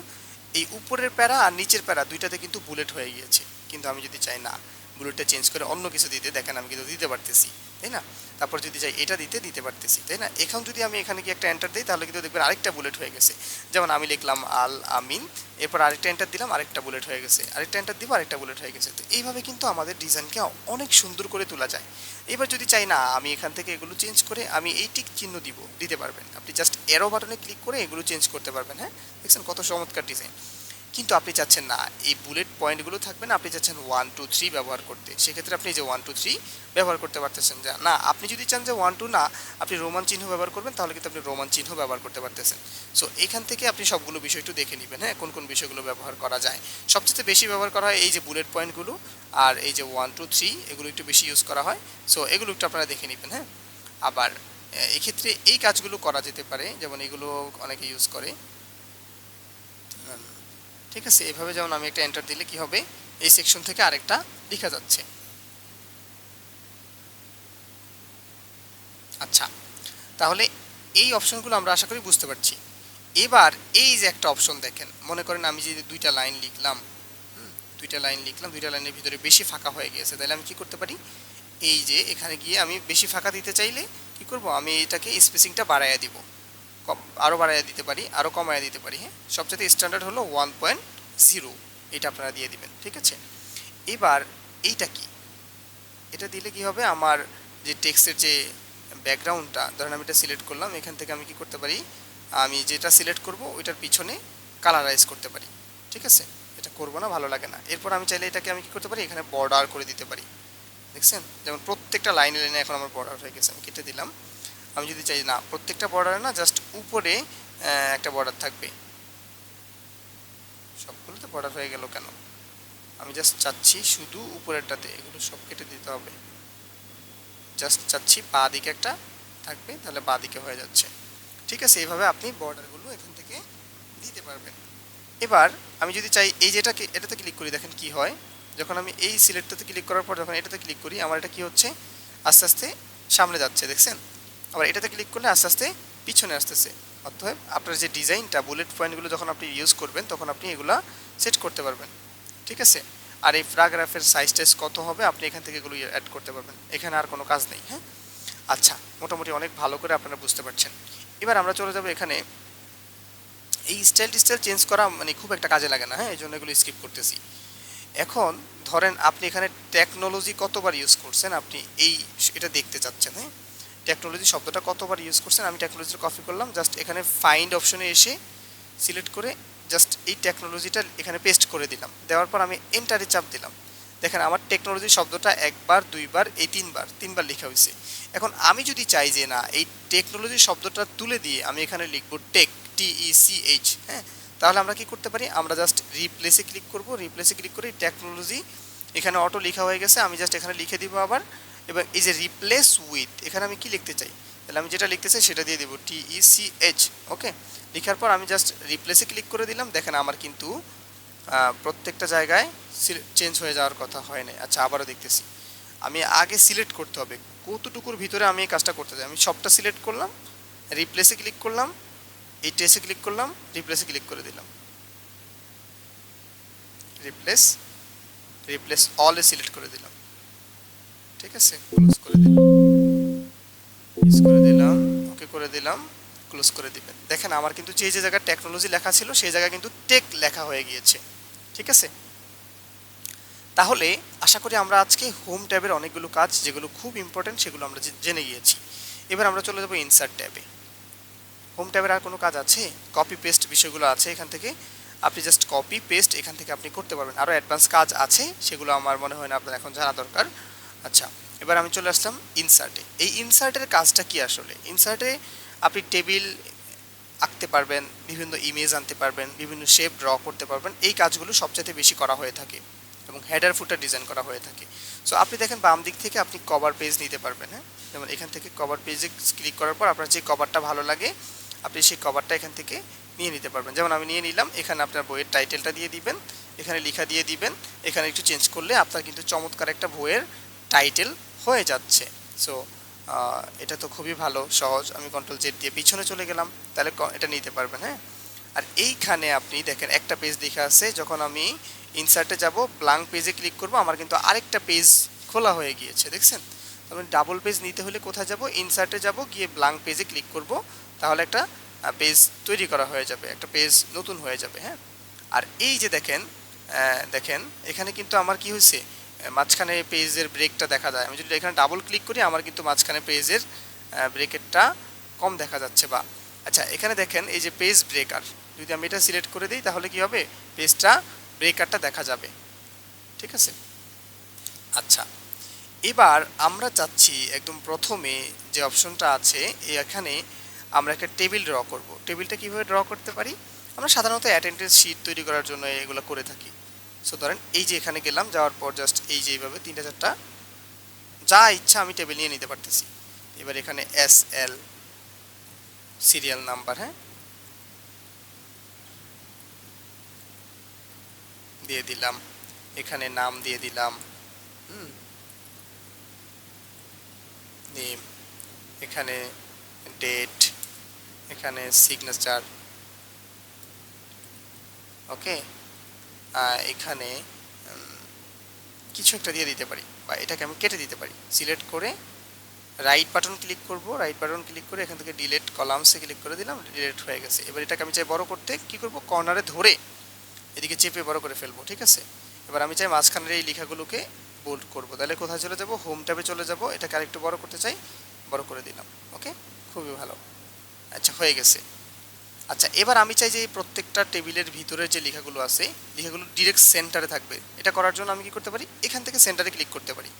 এই উপরের প্যারা আর নিচের প্যারা দুইটাতে কিন্তু বুলেট হয়ে গিয়েছে। কিন্তু আমি যদি চাই না বুলেটটা চেঞ্জ করে অন্য কিছু দিতে, দেখেন আমি কিন্তু দিতে পারতেছি, তাই না। তারপর যদি চাই এটা দিতে পারতেছি, তাই না? এখন যদি আমি এখানে কি একটা এন্টার দিই তাহলে কিন্তু দেখবেন আরেকটা বুলেট হয়ে গেছে। যেমন আমি লিখলাম আল আমিন, এরপর আরেকটা এন্টার দিলাম, আরেকটা বুলেট হয়ে গেছে, আরেকটা এন্টার দিব, আরেকটা বুলেট হয়ে গেছে। তো এইভাবে কিন্তু আমাদের ডিজাইনকে অনেক সুন্দর করে তোলা যায়। এবার যদি চাই না আমি এখান থেকে এগুলো চেঞ্জ করে আমি এই টিক চিহ্ন দিতে পারবেন। আপনি জাস্ট এরো বাটনে ক্লিক করে এগুলো চেঞ্জ করতে পারবেন। হ্যাঁ, দেখছেন কত চমৎকার ডিজাইন। কিন্তু আপনি চাচ্ছেন না এই বুলেট পয়েন্টগুলো থাকবে না, আপনি চাচ্ছেন 1 2 3 ব্যবহার করতে। সেক্ষেত্রে আপনি যে 1 2 3 ব্যবহার করতে পারতেছেন না। আপনি যদি চান যে 1 2 না, আপনি রোমান চিহ্ন ব্যবহার করবেন, তাহলে কিন্তু আপনি রোমান চিহ্ন ব্যবহার করতে পারতেছেন। সো এখান থেকে আপনি সবগুলো বিষয় একটু দেখে নেবেন, হ্যাঁ, কোন কোন বিষয়গুলো ব্যবহার করা যায়। সবচেয়ে বেশি ব্যবহার করা হয় এই যে বুলেট পয়েন্টগুলো, আর এই যে 1 2 3 এগুলো একটু বেশি ইউজ করা হয়। সো এগুলো একটু আপনারা দেখে নেবেন। হ্যাঁ, আবার এক্ষেত্রে এই কাজগুলো করা যেতে পারে, যেমন এগুলো অনেকে ইউজ করে। ঠিক আছে, এভাবে যেমন আমি একটা এন্টার দিলে কি হবে, এই সেকশন থেকে আরেকটা লেখা যাচ্ছে। আচ্ছা, তাহলে এই অপশনগুলো আমরা আশা করি বুঝতে পারছি। এবার এই যে একটা অপশন দেখেন, মনে করেন আমি যদি দুইটা লাইন লিখলাম, দুইটা লাইনের ভিতরে বেশি ফাঁকা হয়ে গিয়েছে, তাহলে আমি কি করতে পারি, এই যে এখানে গিয়ে আমি বেশি ফাঁকা দিতে চাইলে কি করব, আমি এটাকে স্পেসিংটা বাড়াইয়া দিব, আরও বাড়াইয়া দিতে পারি, আরও কমাইয়া দিতে পারি। হ্যাঁ, সবচেয়ে স্ট্যান্ডার্ড হলো 1.0, এটা আপনারা দিয়ে দিবেন। ঠিক আছে, এবার এইটা কি, এটা দিলে কি হবে, আমার যে টেক্সটের যে ব্যাকগ্রাউন্ডটা, ধরেন আমি এটা সিলেক্ট করলাম, এখান থেকে আমি কি করতে পারি, আমি যেটা সিলেক্ট করব ওইটার পিছনে কালারাইজ করতে পারি। ঠিক আছে, এটা করব না, ভালো লাগে না। এরপর আমি চাইলে এটাকে আমি কি করতে পারি, এখানে বর্ডার করে দিতে পারি। দেখছেন, যেমন প্রত্যেকটা লাইনে লাইনে এখন আমার বর্ডার হয়ে গেছে, আমি কেটে দিলাম। আমি যদি চাই না প্রত্যেকটা বর্ডারে না, জাস্ট উপরে একটা বর্ডার থাকবে, সবগুলোতে বর্ডার হয়ে গেল কেন, আমি জাস্ট চাচ্ছি শুধু উপরেরটাতে, এগুলো সব কেটে দিতে হবে। জাস্ট চাচ্ছি বাঁ দিকে একটা থাকবে, তাহলে বাঁ দিকে হয়ে যাচ্ছে। ঠিক আছে, এইভাবে আপনি বর্ডারগুলো এখান থেকে দিতে পারবেন। এবার আমি যদি চাই এই যেটাকে এটাতে ক্লিক করি, দেখেন কি হয়, যখন আমি এই সিলেক্টটাতে ক্লিক করার পর যখন এটাতে ক্লিক করি, আমার এটা কি হচ্ছে, আস্তে আস্তে সামনে যাচ্ছে, দেখছেন। আবার এটাতে ক্লিক করলে আস্তে আস্তে পিছনে আসতেছে। অতএব আপনার যে ডিজাইনটা, বুলেট পয়েন্টগুলো যখন আপনি ইউজ করবেন তখন আপনি এগুলা সেট করতে পারবেন। ঠিক আছে, আর এই প্যারাগ্রাফের সাইজ টাইজ কত হবে আপনি এখান থেকে এগুলো অ্যাড করতে পারবেন, এখানে আর কোনো কাজ নেই। হ্যাঁ, আচ্ছা, মোটামুটি অনেক ভালো করে আপনারা বুঝতে পারছেন। এবার আমরা চলে যাব এখানে, এই স্টাইল চেঞ্জ করা মানে খুব একটা কাজে লাগে না। হ্যাঁ, এই জন্য এগুলো স্কিপ করতেছি। এখন ধরেন আপনি এখানে টেকনোলজি কতবার ইউজ করছেন, আপনি এটা দেখতে চাচ্ছেন। হ্যাঁ, টেকনোলজি শব্দটা কতবার ইউজ করছেন, আমি টেকনোলজিটা কপি করলাম, জাস্ট এখানে ফাইন্ড অপশনে এসে সিলেক্ট করে জাস্ট এই টেকনোলজিটা এখানে পেস্ট করে দিলাম। দেওয়ার পর আমি এন্টারে চাপ দিলাম। দেখেন আমার টেকনোলজি শব্দটা একবার, দুইবার, এই তিনবার লেখা হয়েছে। এখন আমি যদি চাই যে না, এই টেকনোলজি শব্দটা তুলে দিয়ে আমি এখানে লিখবো TECH। হ্যাঁ, তাহলে আমরা কি করতে পারি, আমরা জাস্ট রিপ্লেসে ক্লিক করব, রিপ্লেসে ক্লিক করে টেকনোলজি এখানে অটো লেখা হয়ে গেছে, আমি জাস্ট এখানে লিখে দিব আবার। এবং এই যে রিপ্লেস উইথ, এখানে আমি কি লিখতে চাই, তাহলে আমি যেটা লিখতে চাই সেটা দিয়ে দেবো TECH। ওকে, লেখার পর আমি জাস্ট রিপ্লেসে ক্লিক করে দিলাম। দেখেন আমার কিন্তু প্রত্যেকটা জায়গায় চেঞ্জ হয়ে যাওয়ার কথা হয় না। আচ্ছা, আবারও দেখতেছি, আমি আগে সিলেক্ট করতে হবে কতটুকুর ভিতরে আমি এই কাজটা করতে চাই। আমি সবটা সিলেক্ট করলাম, রিপ্লেসে ক্লিক করলাম, এই টেসে ক্লিক করলাম, রিপ্লেসে ক্লিক করে দিলাম, রিপ্লেস অলে সিলেক্ট করে দিলাম। ঠিক আছে, ক্লোজ করে দিলাম, ওকে করে দিলাম, ক্লোজ করে দিবেন। দেখেন আমার কিন্তু যে যে জায়গায় টেকনোলজি লেখা ছিল সেই জায়গায় কিন্তু টেক লেখা হয়ে গিয়েছে। ঠিক আছে, তাহলে আশা করি আমরা আজকে হোম ট্যাবের অনেকগুলো কাজ যেগুলো খুব ইম্পর্টেন্ট সেগুলো আমরা জেনে গিয়েছি। এবার আমরা চলে যাব ইনসার্ট ট্যাবে। হোম ট্যাবের আর কোনো কাজ আছে, কপি পেস্ট বিষয়গুলো আছে, এখান থেকে আপনি জাস্ট কপি পেস্ট এখান থেকে আপনি করতে পারবেন। আরও অ্যাডভান্স কাজ আছে, সেগুলো আমার মনে হয় না আপনার এখন জানা দরকার। আচ্ছা, এবার আমি চলে আসলাম ইনসার্টে। এই ইনসার্টের কাজটা কি আসলে, ইনসার্টে আপনি টেবিল আঁকতে পারবেন, বিভিন্ন ইমেজ আনতে পারবেন, বিভিন্ন শেপ ড্র করতে পারবেন। এই কাজগুলো সবচেয়ে বেশি করা হয়ে থাকে এবং হেডার ফুটার ডিজাইন করা হয়ে থাকে। সো আপনি দেখেন বাম দিক থেকে আপনি কভার পেজ নিতে পারবেন। হ্যাঁ, যেমন এখান থেকে কভার পেজে ক্লিক করার পর আপনার যে কভারটা ভালো লাগে আপনি সেই কভারটা এখান থেকে নিয়ে নিতে পারবেন। যেমন আমি নিয়ে নিলাম, এখানে আপনার বইয়ের টাইটেলটা দিয়ে দিবেন, এখানে লেখা দিয়ে দিবেন, এখানে একটু চেঞ্জ করলে আপনার কিন্তু চমৎকার একটা বইয়ের টাইটেল হয়ে যাচ্ছে। সো এটা তো খুবই ভালো সহজ। আমি Ctrl Z দিয়ে পিছনে চলে গেলাম, তাহলে এটা নিতে পারবেন। হ্যাঁ, আর এইখানে আপনি দেখেন একটা পেজ লেখা আছে, যখন আমি ইনসার্টে যাব ব্ল্যাঙ্ক পেজে ক্লিক করব আমার কিন্তু আরেকটা পেজ খোলা হয়ে গিয়েছে, দেখছেন। তাহলে ডাবল পেজ নিতে হলে কোথায় যাব, ইনসার্টে যাব, গিয়ে ব্ল্যাঙ্ক পেজে ক্লিক করব, তাহলে একটা পেজ তৈরি করা হয়ে যাবে, একটা পেজ নতুন হয়ে যাবে। হ্যাঁ, আর এই যে দেখেন দেখেন এখানে কিন্তু আমার কি হয়েছে, মাঝখানে পেজের ব্রেকটা দেখা যায়। আমি যদি এখানে ডাবল ক্লিক করি আমার কিন্তু মাঝখানে পেজের ব্রেকেটটা কম দেখা যাচ্ছে। বা আচ্ছা এখানে দেখেন এই যে পেজ ব্রেকার, যদি আমি এটা সিলেক্ট করে দিই তাহলে কি হবে, পেজটা ব্রেকারটা দেখা যাবে। ঠিক আছে, আচ্ছা এবার আমরা চাচ্ছি একদম প্রথমে যে অপশনটা আছে এখানে আমরা একটা টেবিল ড্র করব। টেবিলটা কিভাবে ড্র করতে পারি, আমরা সাধারণত অ্যাটেন্ডেন্স শিট তৈরি করার জন্য এগুলো করে থাকি। সো ধরেন এই যে এখানে গেলাম, যাওয়ার পর জাস্ট এই যে এইভাবে 3টা 4টা যা ইচ্ছা আমি টেবিল নিয়ে নিতে পারতেছি। এবার এখানে SL সিরিয়াল নাম্বার, হ্যাঁ দিয়ে দিলাম, এখানে নাম দিয়ে দিলাম, নেম, এখানে ডেট, এখানে সিগনেচার, ওকে, এখানে কিছু একটা দিয়ে দিতে পারি, বা এটাকে আমি কেটে দিতে পারি। সিলেক্ট করে রাইট বাটন ক্লিক করব, রাইট বাটন ক্লিক করে এখান থেকে ডিলিট কলামসে ক্লিক করে দিলাম, ডিলিট হয়ে গেছে। এবার এটাকে আমি চাই বড় করতে, কি করব, কর্নারে ধরে এদিকে চেপে বড় করে ফেলবো। ঠিক আছে, এবার আমি চাই মাঝখানের এই লেখাগুলোকে বোল্ড করব, তাহলে কোথায় চলে যাব, হোম ট্যাবে চলে যাব, এটাকে আরেকটু বড় করতে চাই, বড় করে দিলাম। ওকে, খুবই ভালো, আচ্ছা হয়ে গেছে। আচ্ছা এবার আমি চাই যে এই প্রত্যেকটা টেবিলের ভিতরে যে লেখাগুলো আছে, লেখাগুলো ডিরেক্ট সেন্টারে থাকবে। এটা করার জন্য আমি কি করতে পারি, এখান থেকে সেন্টারে ক্লিক করতে পারি।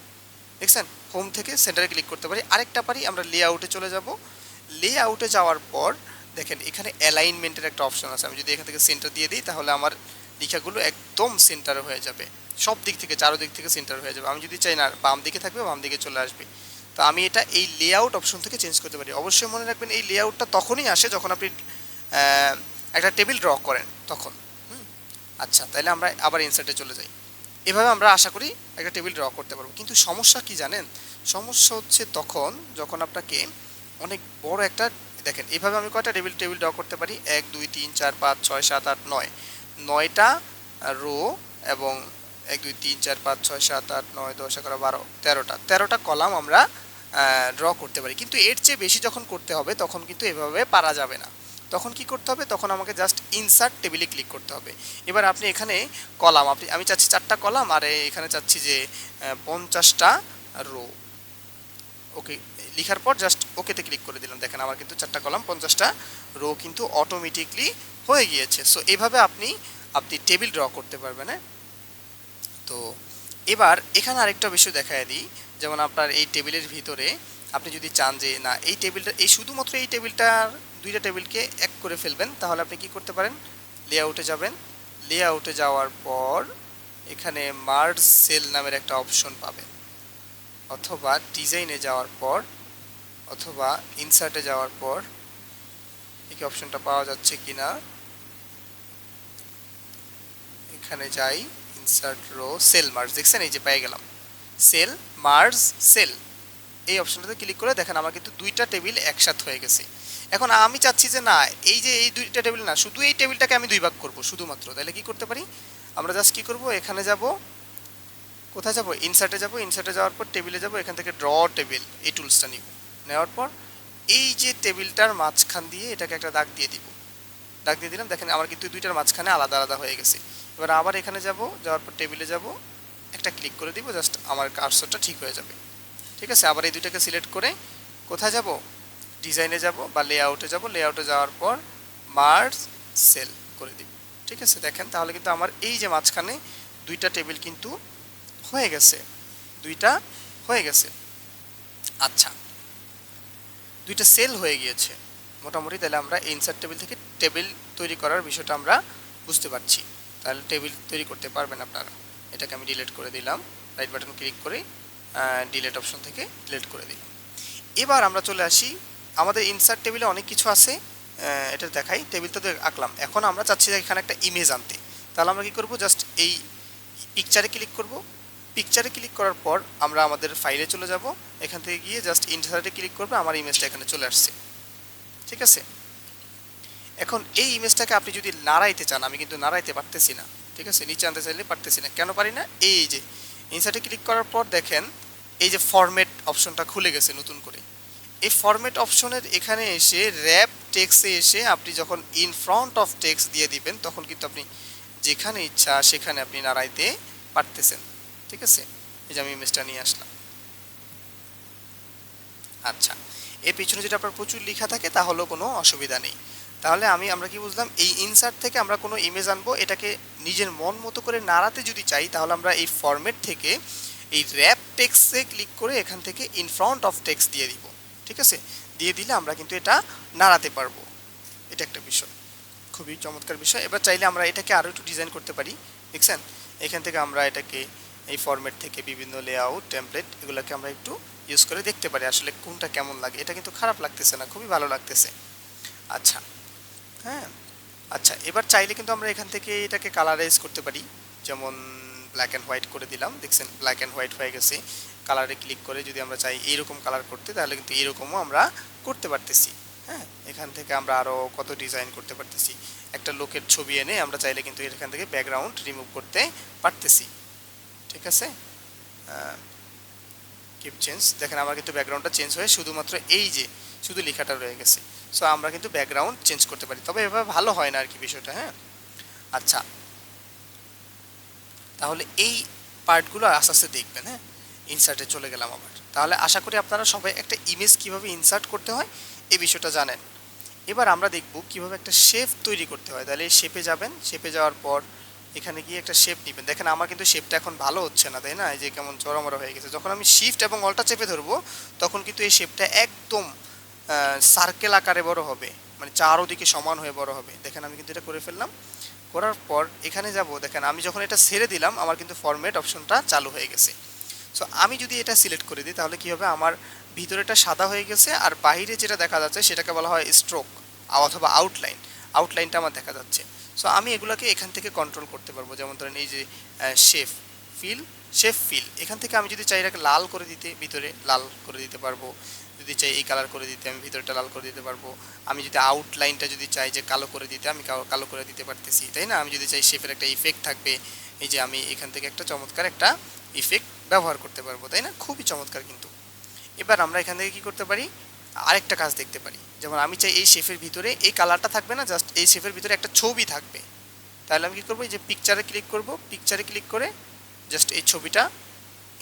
দেখছেন, হোম থেকে সেন্টারে ক্লিক করতে পারি। আরেকটা পারি, আমরা লেআউটে চলে যাব। লেআউটে যাওয়ার পর দেখেন এখানে অ্যালাইনমেন্টের একটা অপশন আছে। আমি যদি এখান থেকে সেন্টার দিয়ে দিই তাহলে আমার লেখাগুলো একদম সেন্টারে হয়ে যাবে, সব দিক থেকে চারোদিক থেকে সেন্টার হয়ে যাবে। আমি যদি চাই না বাম দিকে থাকবে, বাম দিকে চলে আসবে। তো আমি এটা এই লেআউট অপশন থেকে চেঞ্জ করতে পারি। অবশ্যই মনে রাখবেন এই লেআউটটা তখনই আসে যখন আপনি একটা টেবিল ড্র করেন তখন। আচ্ছা তাহলে আমরা আবার ইনসার্টে চলে যাই। এভাবে আমরা আশা করি একটা টেবিল ড্র করতে পারবো। কিন্তু সমস্যা কি জানেন, সমস্যা হচ্ছে তখন যখন আপনাকে অনেক বড় একটা, দেখেন এভাবে আমি কয়টা টেবিল ড্র করতে পারি, 1 2 3 4 5 6 7 8 9, 9টা রো, এবং 1 2 3 4 5 6 7 8 9 10 11 12 13টা কলাম আমরা ড্র করতে পারি। কিন্তু এর চেয়ে বেশি যখন করতে হবে তখন কিন্তু এভাবে পারা যাবে না। তখন কি করতে হবে, তখন আমাকে জাস্ট ইনসার্ট টেবিলে ক্লিক করতে হবে। এবার আপনি এখানে কলাম, আমি চাচ্ছি 4টা কলাম, আর এখানে চাচ্ছি যে 50টা রো। ওকে লিখার পর জাস্ট ওকেতে ক্লিক করে দিলাম। দেখেন আমার কিন্তু 4টা কলাম 50টা রো কিন্তু অটোমেটিকলি হয়ে গিয়েছে। সো এইভাবে আপনি টেবিল ড্র করতে পারবেন। হ্যাঁ, তো এবার এখানে আরেকটা বিষয় দেখায় দিই, যেমন আপনার এই টেবিলের ভিতরে আপনি যদি চান যে না এই টেবিলটা, এই শুধুমাত্র এই টেবিলটার 2টা টেবিলকে এক করে ফেলবেন, তাহলে আপনি কি করতে পারেন, লেআউটে যাবেন। লেআউটে যাওয়ার পর এখানে মার্জ সেল নামের একটা অপশন পাবেন, অথবা ডিজাইনে যাওয়ার পর, অথবা ইনসার্টে যাওয়ার পর এই অপশনটা পাওয়া যাচ্ছে কিনা, এখানে যাই, ইনসার্ট রো, সেল মার্জ, দেখছেন এই যে পেয়ে গেলাম, সেল মার্জ সেল, এই অপশনটাতে ক্লিক করে দেখেন আমার কিন্তু 2টা টেবিল একসাথে হয়ে গেছে। এখন আমি চাচ্ছি যে না এই যে এই 2টা টেবিল না, শুধু এই টেবিলটাকে আমি 2 ভাগ করব শুধুমাত্র, তাহলে কি করতে পারি, আমরা জাস্ট কি করব, এখানে যাব, কোথায় যাব, ইনসার্টে যাব, ইনসার্টে যাওয়ার পর টেবিলে যাব, এখান থেকে ড্র টেবিল এই টুলসটা নিব, নেওয়ার পর এই যে টেবিলটার মাঝখান দিয়ে এটাকে একটা দাগ দিয়ে দিব, দাগ দিয়ে দিলাম। দেখেন আমার কিন্তু 2টার মাঝখানে আলাদা আলাদা হয়ে গেছে। এবার আবার এখানে যাব, যাওয়ার পর টেবিলে যাব, একটা ক্লিক করে দিব, জাস্ট আমার কার্সরটা ঠিক হয়ে যাবে। ঠিক আছে, আবার এই 2টাকে সিলেক্ট করে কোথায় যাব, ডিজাইনে যাব বা লেআউটে যাব, লেআউটে যাওয়ার পর মার্জ সেল করে দিব। ঠিক আছে, দেখেন তাহলে কিন্তু আমার এই যে মাঝখানে 2টা টেবিল কিন্তু হয়ে গেছে, 2টা হয়ে গেছে। আচ্ছা 2টা সেল হয়ে গিয়েছে মোটামুটি, তাহলে আমরা ইনসার্ট টেবিল থেকে টেবিল তৈরি করার বিষয়টা আমরা বুঝতে পারছি। তাহলে টেবিল তৈরি করতে পারবেন আপনারা। এটাকে আমি ডিলিট করে দিলাম, রাইট বাটন ক্লিক করে ডিলিট অপশন থেকে ডিলিট করে দিলাম। এবার আমরা চলে আসি, আমাদের ইনসার্ট টেবিলে অনেক কিছু আছে, এটা দেখাই, টেবিলটা তো আঁকলাম, এখন আমরা চাচ্ছি যে এখানে একটা ইমেজ আনতে। তাহলে আমরা কী করব, জাস্ট এই পিকচারে ক্লিক করব, পিকচারে ক্লিক করার পর আমরা আমাদের ফাইলে চলে যাব, এখান থেকে গিয়ে জাস্ট ইনসার্টে ক্লিক করবে, আমার ইমেজটা এখানে চলে আসছে। ঠিক আছে, এখন এই ইমেজটাকে আপনি যদি নাড়াইতে চান, আমি কিন্তু নাড়াইতে পারতেছি না। ঠিক আছে, নিচে আনতে চাইলে পারতেছি না, কেন পারি না, এই যে ইনসার্টে ক্লিক করার পর দেখেন এই যে ফরম্যাট অপশনটা খুলে গেছে নতুন করে। এই ফরম্যাট অপশনের এখানে এসে র্যাপ টেক্সটে এসে আপনি যখন ইন ফ্রন্ট অফ টেক্সট দিয়ে দিবেন তখন কিন্তু আপনি যেখানে ইচ্ছা সেখানে আপনি নাড়াইতে পারতেছেন। ঠিক আছে, এই যে আমি ইমেজটা নিয়ে আসলাম। আচ্ছা, এর পিছনে যদি আপনার প্রচুর লেখা থাকে তাহলেও কোনো অসুবিধা নেই। তাহলে আমরা কি বুঝলাম, এই ইনসার্ট থেকে আমরা কোনো ইমেজ আনবো, এটাকে নিজের মন মতো করে নাড়াতে যদি চাই তাহলে আমরা এই ফরম্যাট থেকে এই র্যাপ টেক্সটে ক্লিক করে এখান থেকে ইন ফ্রন্ট অফ টেক্সট দিয়ে দিব। ঠিক আছে, দিয়ে দিলে আমরা কিন্তু এটা নাড়াতে পারবো। এটা একটা বিষয়, খুবই চমৎকার বিষয়। এবার চাইলে আমরা এটাকে আরও একটু ডিজাইন করতে পারি। দেখছেন, এখান থেকে আমরা এটাকে এই ফরম্যাট থেকে বিভিন্ন লেআউট টেমপ্লেট এগুলোকে আমরা একটু ইউজ করে দেখতে পারি আসলে কোনটা কেমন লাগে। এটা কিন্তু খারাপ লাগতেছে না, খুবই ভালো লাগতেছে। আচ্ছা, হ্যাঁ, আচ্ছা, এবার চাইলে কিন্তু আমরা এখান থেকে এটাকে কালারাইজ করতে পারি। যেমন ব্ল্যাক অ্যান্ড হোয়াইট করে দিলাম, দেখছেন ব্ল্যাক অ্যান্ড হোয়াইট হয়ে গেছে। কালারে ক্লিক করে যদি আমরা চাই এইরকম কালার করতে তাহলে কিন্তু এইরকমও আমরা করতে পারতেছি। হ্যাঁ, এখান থেকে আমরা আরও কত ডিজাইন করতে পারতেছি। একটা লোকের ছবি এনে আমরা চাইলে কিন্তু এখান থেকে ব্যাকগ্রাউন্ড রিমুভ করতে পারতেছি। ঠিক আছে, কিপ চেঞ্জ, দেখেন আমার কিন্তু ব্যাকগ্রাউন্ডটা চেঞ্জ হয়ে শুধুমাত্র এই যে শুধু লেখাটা রয়ে গেছে। সো আমরা কিন্তু ব্যাকগ্রাউন্ড চেঞ্জ করতে পারি, তবে এভাবে ভালো হয় না আর কি বিষয়টা। হ্যাঁ, আচ্ছা, তাহলে এই পার্টগুলো আস্তে আস্তে দেখবেন। হ্যাঁ, ইনসার্টে চলে গেলাম আবার। তাহলে আশা করি আপনারা সবাই একটা ইমেজ কিভাবে ইনসার্ট করতে হয় এই বিষয়টা জানেন। এবার আমরা দেখব কিভাবে একটা শেপ তৈরি করতে হয়। তাহলে এই শেপে যাবেন, শেপে যাওয়ার পর এখানে গিয়ে একটা শেপ নেবেন। দেখেন আমার কিন্তু শেপটা এখন ভালো হচ্ছে না, তাই না? এই যে কেমন জড়মড়া হয়ে গেছে। যখন আমি শিফট এবং অল্টা চেপে ধরবো তখন কিন্তু এই শেপটা একদম সার্কেল আকারে বড় হবে, মানে চারোদিকে সমান হয়ে বড় হবে। দেখেন আমি কিন্তু এটা করে ফেললাম। করার পর এখানে যাব, দেখেন আমি যখন এটা ছেড়ে দিলাম আমার কিন্তু ফরম্যাট অপশনটা চালু হয়ে গেছে। সো আমি যদি এটা সিলেক্ট করে দিই তাহলে কি হবে, আমার ভিতরেটা সাদা হয়ে গেছে আর বাইরে যেটা দেখা যাচ্ছে সেটাকে বলা হয় স্ট্রোক অথবা আউটলাইন। আউটলাইনটা আমার দেখা যাচ্ছে। সো আমি এগুলোকে এখান থেকে কন্ট্রোল করতে পারবো। যেমন ধরেন এই যে শেপ ফিল, এখান থেকে আমি যদি চাই এটাকে লাল করে দিতে ভিতরে লাল করে দিতে পারবো। যদি চাই এই কালার করে দিতে আমি ভিতরটা লাল করে দিতে পারবো। আমি যদি আউটলাইনটা যদি চাই যে কালো করে দিতে আমি কালো করে দিতে পারতেছি, তাই না? আমি যদি চাই শেপের একটা ইফেক্ট থাকবে, এই যে আমি এখান থেকে একটা চমৎকার একটা ইফেক্ট ব্যবহার করতে পারবো, তাই না? খুবই চমৎকার কিন্তু। এবার আমরা এখান থেকে কি করতে পারি, আরেকটা কাজ দেখতে পারি। যেমন আমি চাই এই শেফের ভিতরে এই কালারটা থাকবে না, জাস্ট এই শেফের ভিতরে একটা ছবি থাকবে। তাহলে আমি কী করবো, এই যে পিকচারে ক্লিক করব, পিকচারে ক্লিক করে জাস্ট এই ছবিটা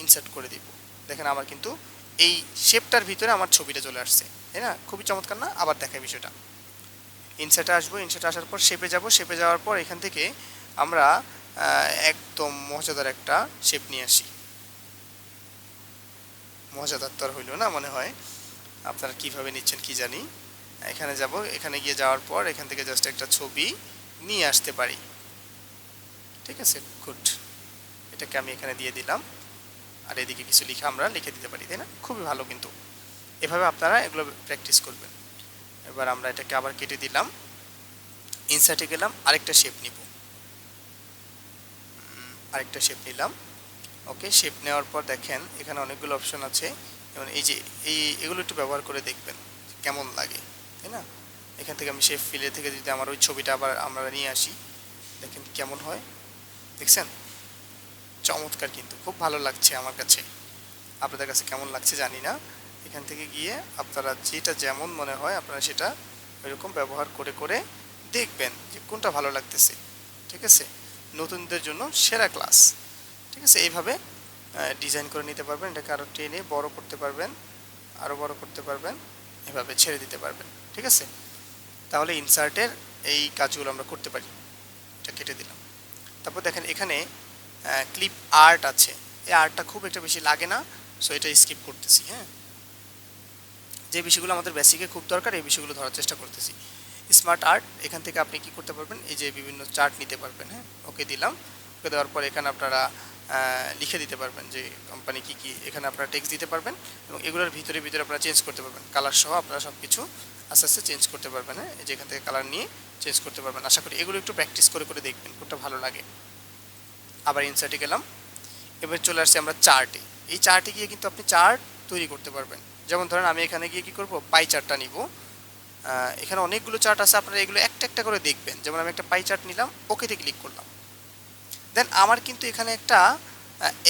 ইনসার্ট করে দিব। দেখেন আমার কিন্তু এই শেপটার ভিতরে আমার ছবিটা চলে আসছে, তাই না? খুবই চমৎকার না? আবার দেখায় বিষয়টা। ইনসার্টে আসবো, ইনসার্টে আসার পর শেপে যাব, শেপে যাওয়ার পর এখান থেকে আমরা একদম মজাদার একটা শেপ নিয়ে আসি। মজাদার তো আর হইল না মনে হয়, আপনারা কিভাবে নিচ্ছেন কি জানি। এখানে যাব, এখানে গিয়ে যাওয়ার পর এখান থেকে জাস্ট একটা ছবি নিয়ে আসতে পারি। ঠিক আছে, গুড। এটাকে আমি এখানে দিয়ে দিলাম আর এদিকে কিছু লিখে আমরা লিখে দিতে পারি, তাই না? খুবই ভালো কিন্তু। এভাবে আপনারা এগুলো প্র্যাকটিস করবেন। এবার আমরা এটাকে আবার কেটে দিলাম, ইনসার্টে গেলাম, আরেকটা শেপ নিব, আরেকটা শেপ নিলাম। ওকে, শেপ নেওয়ার পর দেখেন এখানে অনেকগুলো অপশন আছে। যেমন এই যে এগুলো একটু ব্যবহার করে দেখবেন কেমন লাগে, তাই না? এখান থেকে আমি শেপ ফিলে থেকে যদি আমার ওই ছবিটা আবার আমরা নিয়ে আসি, দেখেন কেমন হয়। দেখছেন, চমৎকার কিন্তু, খুব ভালো লাগছে আমার কাছে। আপনাদের কাছে কেমন লাগছে জানি না। এখান থেকে গিয়ে আপনারা যেটা যেমন মনে হয় আপনারা সেটা ওইরকম ব্যবহার করে করে দেখবেন যে কোনটা ভালো লাগতেছে। ঠিক আছে, নতুনদের জন্য সেরা ক্লাস। ঠিক আছে, এইভাবে ডিজাইন করে নিতে পারবেন। এটাকে আরও টেনে বড় করতে পারবেন, আরও বড় করতে পারবেন, এভাবে ছেড়ে দিতে পারবেন। ঠিক আছে, তাহলে ইনসার্টের এই কাজগুলো আমরা করতে পারি। এটা কেটে দিলাম। তারপর দেখেন এখানে ক্লিপ আর্ট আছে। এই আর্টটা খুব একটা বেশি লাগে না, সো এটা স্কিপ করতেছি। হ্যাঁ, যে বিষয়গুলো আমাদের বেসিকে খুব দরকার এই বিষয়গুলো ধরার চেষ্টা করতেছি। স্মার্ট আর্ট, এখান থেকে আপনি কি করতে পারবেন, এই যে বিভিন্ন চার্ট নিতে পারবেন। হ্যাঁ, ওকে দিলাম। ওকে দেওয়ার পর এখানে আপনারা লিখে দিতে পারবেন যে কোম্পানি কী কী, এখানে আপনারা টেক্সট দিতে পারবেন এবং এগুলোর ভিতরে ভিতরে আপনারা চেঞ্জ করতে পারবেন। কালার সহ আপনারা সব কিছু আস্তে আস্তে চেঞ্জ করতে পারবেন। হ্যাঁ, এই যে এখান থেকে কালার নিয়ে চেঞ্জ করতে পারবেন। আশা করি এগুলো একটু প্র্যাকটিস করে করে দেখবেন কোনটা ভালো লাগে। আবার ইনসার্টে গেলাম, এবার চলে আসছি আমরা চার্টে। এই চার্টে গিয়ে কিন্তু আপনি চার্ট তৈরি করতে পারবেন। যেমন ধরেন আমি এখানে গিয়ে কী করবো, পাই চার্টটা নিব। এখানে অনেকগুলো চার্ট আছে, আপনারা এগুলো একটা একটা করে দেখবেন। যেমন আমি একটা পাই চার্ট নিলাম, ওকেতে ক্লিক করলাম। দেন আমার কিন্তু এখানে একটা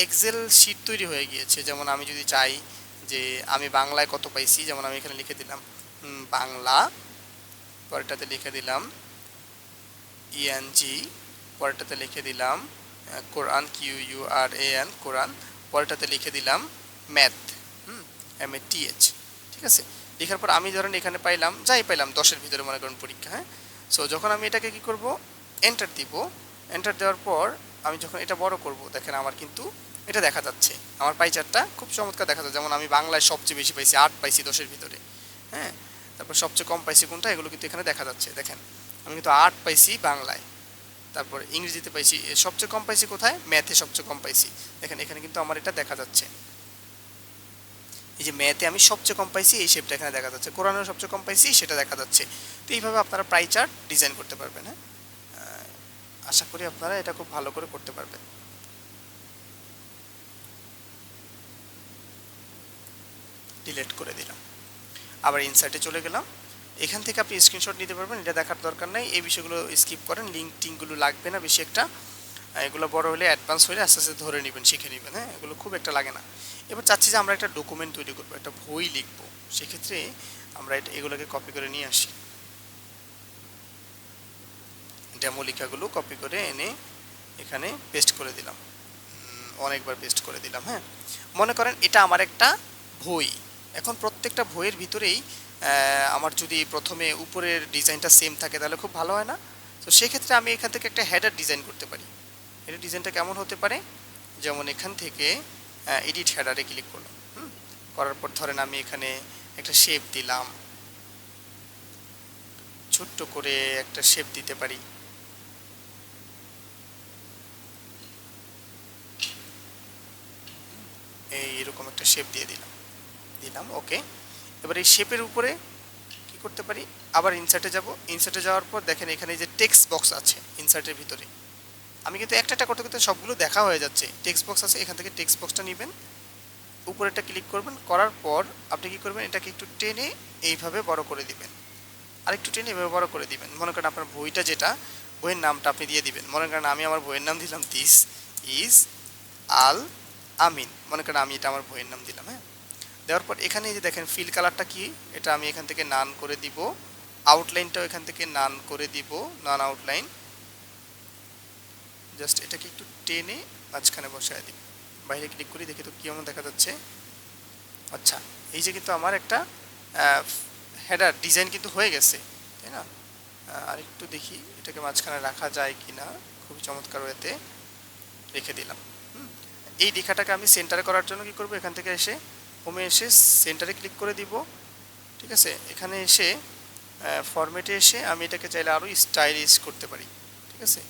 এক্সেল শিট তৈরি হয়ে গিয়েছে। যেমন আমি যদি চাই যে আমি বাংলায় কত পাইছি, যেমন আমি এখানে লিখে দিলাম বাংলা, পরেরটাতে লিখে দিলাম ইএনজি, পরেরটাতে লিখে দিলাম কোরআন, QURAN কোরআন, পরেরটাতে লিখে দিলাম ম্যাথ, MATH। ঠিক আছে, লেখার পর আমি ধরেন এখানে পাইলাম, যাই পাইলাম 10-এর ভিতরে মনে করেন পরীক্ষা। হ্যাঁ, সো যখন আমি এটাকে কি করব, এন্টার দিব। এন্টার দেওয়ার পর আমি যখন এটা বড় করব, দেখেন আমার কিন্তু এটা দেখা যাচ্ছে, আমার পাই চার্টটা খুব চমৎকার দেখা যাচ্ছে। যেমন আমি বাংলায় সবচেয়ে বেশি পাইছি 8 পাইছি 10-এর ভিতরে। হ্যাঁ, তারপর সবচেয়ে কম পাইছি কোনটা, এগুলো কিন্তু এখানে দেখা যাচ্ছে। দেখেন আমি কিন্তু 8 পাইছি বাংলায়, তারপর ইংরেজিতে পাইছি, সবচেয়ে কম পাইছি কোথায়, ম্যাথে সবচেয়ে কম পাইছি। দেখেন এখানে কিন্তু আমার এটা দেখা যাচ্ছে, এই যে ম্যাথে আমি সবচেয়ে কম পাইছি এই শেপটা এখানে দেখা যাচ্ছে, কোরআনেও সবচেয়ে কম পাইছি সেটা দেখা যাচ্ছে। তো এইভাবে আপনারা পাই চার্ট ডিজাইন করতে পারবেন। হ্যাঁ, আশা করি আপনারা এটা খুব ভালো করে করতে পারবেন। ডিলিট করে দিলাম, আবার ইনসার্টে চলে গেলাম। এখান থেকে আপনি স্ক্রিনশট নিতে পারবেন, এটা দেখার দরকার নাই, এই বিষয়গুলো স্কিপ করেন, লিঙ্ক টিঙ্কগুলো লাগবে না বেশি একটা। এগুলো বড় হলে অ্যাডভান্স হলে আস্তে আস্তে ধরে নেবেন, শিখে নেবেন। হ্যাঁ, এগুলো খুব একটা লাগে না। এবার চাচ্ছি যে আমরা একটা ডকুমেন্ট তৈরি করবো, একটা বই লিখবো, সেক্ষেত্রে আমরা এগুলোকে কপি করে নিয়ে আসি। ডেমো লেখাগুলো কপি করে এনে এখানে পেস্ট করে দিলাম, অনেকবার পেস্ট করে দিলাম। হ্যাঁ, মনে করেন এটা আমার একটা বই, এখন প্রত্যেকটা বইয়ের ভিতরেই আমার যদি প্রথমে উপরের ডিজাইনটা সেম থাকে তাহলে খুব ভালো হয় না? তো সেক্ষেত্রে আমি এখান থেকে একটা হেডার ডিজাইন করতে পারি। এটা ডিজাইনটা কেমন হতে পারে, যেমন এখান থেকে এডিট হেডারে ক্লিক করলাম, করার পর ধরেন আমি এখানে একটা শেপ দিলাম, ছোট্ট করে একটা শেপ দিতে পারি। এইরকম একটা শেপ দিয়ে দিলাম ওকে। এবার এই শেপের উপরে কি করতে পারি, আবার ইনসার্টে যাব। ইনসার্টে যাওয়ার পর দেখেন এখানে যে টেক্সট বক্স আছে ইনসার্টের ভিতরে, আমি কিন্তু একটা একটা করতে করতে সবগুলো দেখা হয়ে যাচ্ছে। টেক্সট বক্স আছে, এখান থেকে টেক্সট বক্সটা নেবেন, উপরেটা ক্লিক করবেন, করার পর আপনি কি করবেন, এটাকে একটু টেনে এইভাবে বড় করে দিবেন, আরেকটু টেনে এভাবে বড় করে দিবেন। মনে করেন আপনার বইটা যেটা, বইয়ের নামটা আপনি দিয়ে দিবেন। মনে করেন আমি আমার বইয়ের নাম দিলাম দিস ইজ আল আমিন, মনে করেন আমি এটা আমার বইয়ের নাম দিলাম। হ্যাঁ, দেওয়ার পর এখানে যে দেখেন ফিল কালারটা কি, এটা আমি এখান থেকে নান করে দিব, আউটলাইনটাও এখান থেকে নান করে দিব, নান আউটলাইন। জাস্ট এটাকে একটু টেনে মাঝখানে বসায় দিব, বাইরে ক্লিক করি, দেখি তো কেমন দেখা যাচ্ছে। আচ্ছা, এই যে কিন্তু আমার একটা হেডার ডিজাইন কিন্তু হয়ে গেছে, তাই না? আর একটু দেখি এটাকে মাঝখানে রাখা যায় কি না, খুবই চমৎকার ওয়েতে রেখে দিলাম। এই লেখাটাকে আমি সেন্টারে করার জন্য কি করব, এখান থেকে এসে হোমে এসে সেন্টারে ক্লিক করে দিব। ঠিক আছে, এখানে এসে ফরম্যাটে এসে আমি এটাকে চাইলে আরও স্টাইলিশ করতে পারি। ঠিক আছে,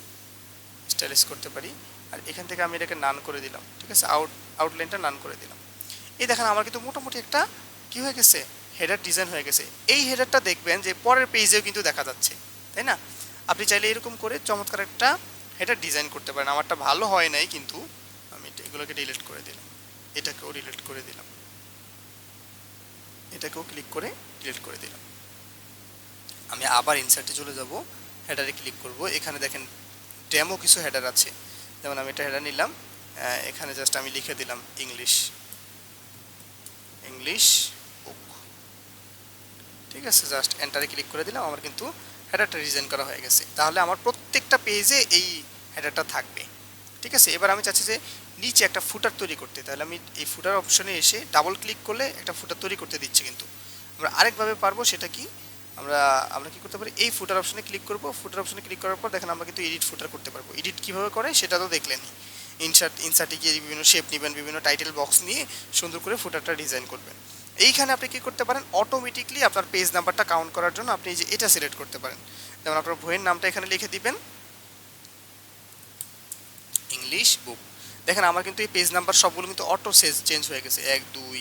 স্টাইলিশ করতে পারি। আর এখান থেকে আমি এটাকে নান করে দিলাম। ঠিক আছে, আউটলাইনটা নান করে দিলাম। এই দেখেন আমার কিন্তু মোটামুটি একটা কি হয়ে গেছে, হেডার ডিজাইন হয়ে গেছে। এই হেডারটা দেখবেন যে পরের পেজেও কিন্তু দেখা যাচ্ছে, তাই না? আপনি চাইলে এরকম করে চমৎকার একটা হেডার ডিজাইন করতে পারেন। আমারটা ভালো হয় নাই, কিন্তু আমি এগুলোকে ডিলিট করে দিলাম, এটাকেও ডিলিট করে দিলাম, এটাকেও ক্লিক করে ডিলিট করে দিলাম। আমি আবার ইনসার্টে চলে যাব, হেডারে ক্লিক করব। এখানে দেখেন ডেমো কিছু হেডার আছে, যেমন আমি এটা হেডার নিলাম, এখানে জাস্ট আমি লিখে দিলাম ইংলিশ বুক। ঠিক আছে, জাস্ট এন্টারে ক্লিক করে দিলাম, আমার কিন্তু হেডারটা ডিজাইন করা হয়ে গেছে। তাহলে আমার প্রত্যেকটা পেজে এই হেডারটা থাকবে। ঠিক আছে, এবার আমি চাচ্ছি যে নিচে একটা ফুটার তৈরি করতে, তাহলে আমি এই ফুটার অপশনে এসে ডাবল ক্লিক করলে একটা ফুটার তৈরি করতে দিচ্ছে। কিন্তু আমরা আরেকভাবে পারবো, সেটা কি, আমরা কি করতে পারি, এই ফুটার অপশনে ক্লিক করব। ফুটার অপশনে ক্লিক করার পর দেখেন আমরা কিন্তু এডিট ফুটার করতে পারবো। এডিট কীভাবে করে সেটা তো দেখলেনই। ইনসার্টে গিয়ে বিভিন্ন শেপ নেবেন, বিভিন্ন টাইটেল বক্স নিয়ে সুন্দর করে ফুটারটা ডিজাইন করবেন। এইখানে আপনি কি করতে পারেন, অটোমেটিকলি আপনার পেজ নাম্বারটা কাউন্ট করার জন্য আপনি যে এটা সিলেক্ট করতে পারেন। যেমন আপনার বইয়ের নামটা এখানে লিখে দিবেন ইংলিশ বুক। দেখেন আমার কিন্তু এই পেজ নাম্বার সবগুলো কিন্তু অটো চেঞ্জ হয়ে গেছে, 1 2,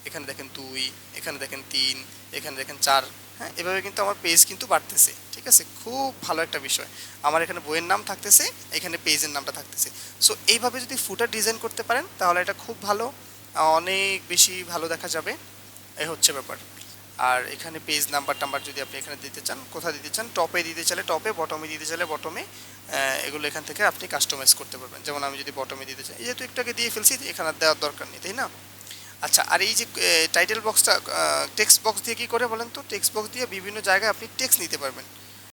এখানে দেখেন 2, এখানে দেখেন 3, এখানে দেখেন 4। হ্যাঁ, এভাবে কিন্তু আমার পেজ কিন্তু বাড়তেছে। ঠিক আছে, খুব ভালো একটা বিষয়। আমার এখানে বইয়ের নাম থাকতেছে, এখানে পেজের নামটা থাকতেছে। সো এইভাবে যদি ফুটার ডিজাইন করতে পারেন তাহলে এটা খুব ভালো, অনেক বেশি ভালো দেখা যাবে। এই হচ্ছে ব্যাপার। আর এখানে পেজ নাম্বার টাম্বার যদি আপনি এখানে দিতে চান, কোথায় দিতে চান, টপে দিতে চাইলে টপে, বটমে দিতে চাইলে বটমে, এগুলো এখান থেকে আপনি কাস্টমাইজ করতে পারবেন। যেমন আমি যদি বটমে দিতে চাই, যেহেতু একটু আগে দিয়ে ফেলছি, এখানে আর দেওয়ার দরকার নেই, তাই না? আচ্ছা, আর এই যে টাইটেল বক্সটা টেক্সট বক্স দিয়ে কী করে বলেন তো? টেক্সট বক্স দিয়ে বিভিন্ন জায়গায় আপনি টেক্সট নিতে পারবেন।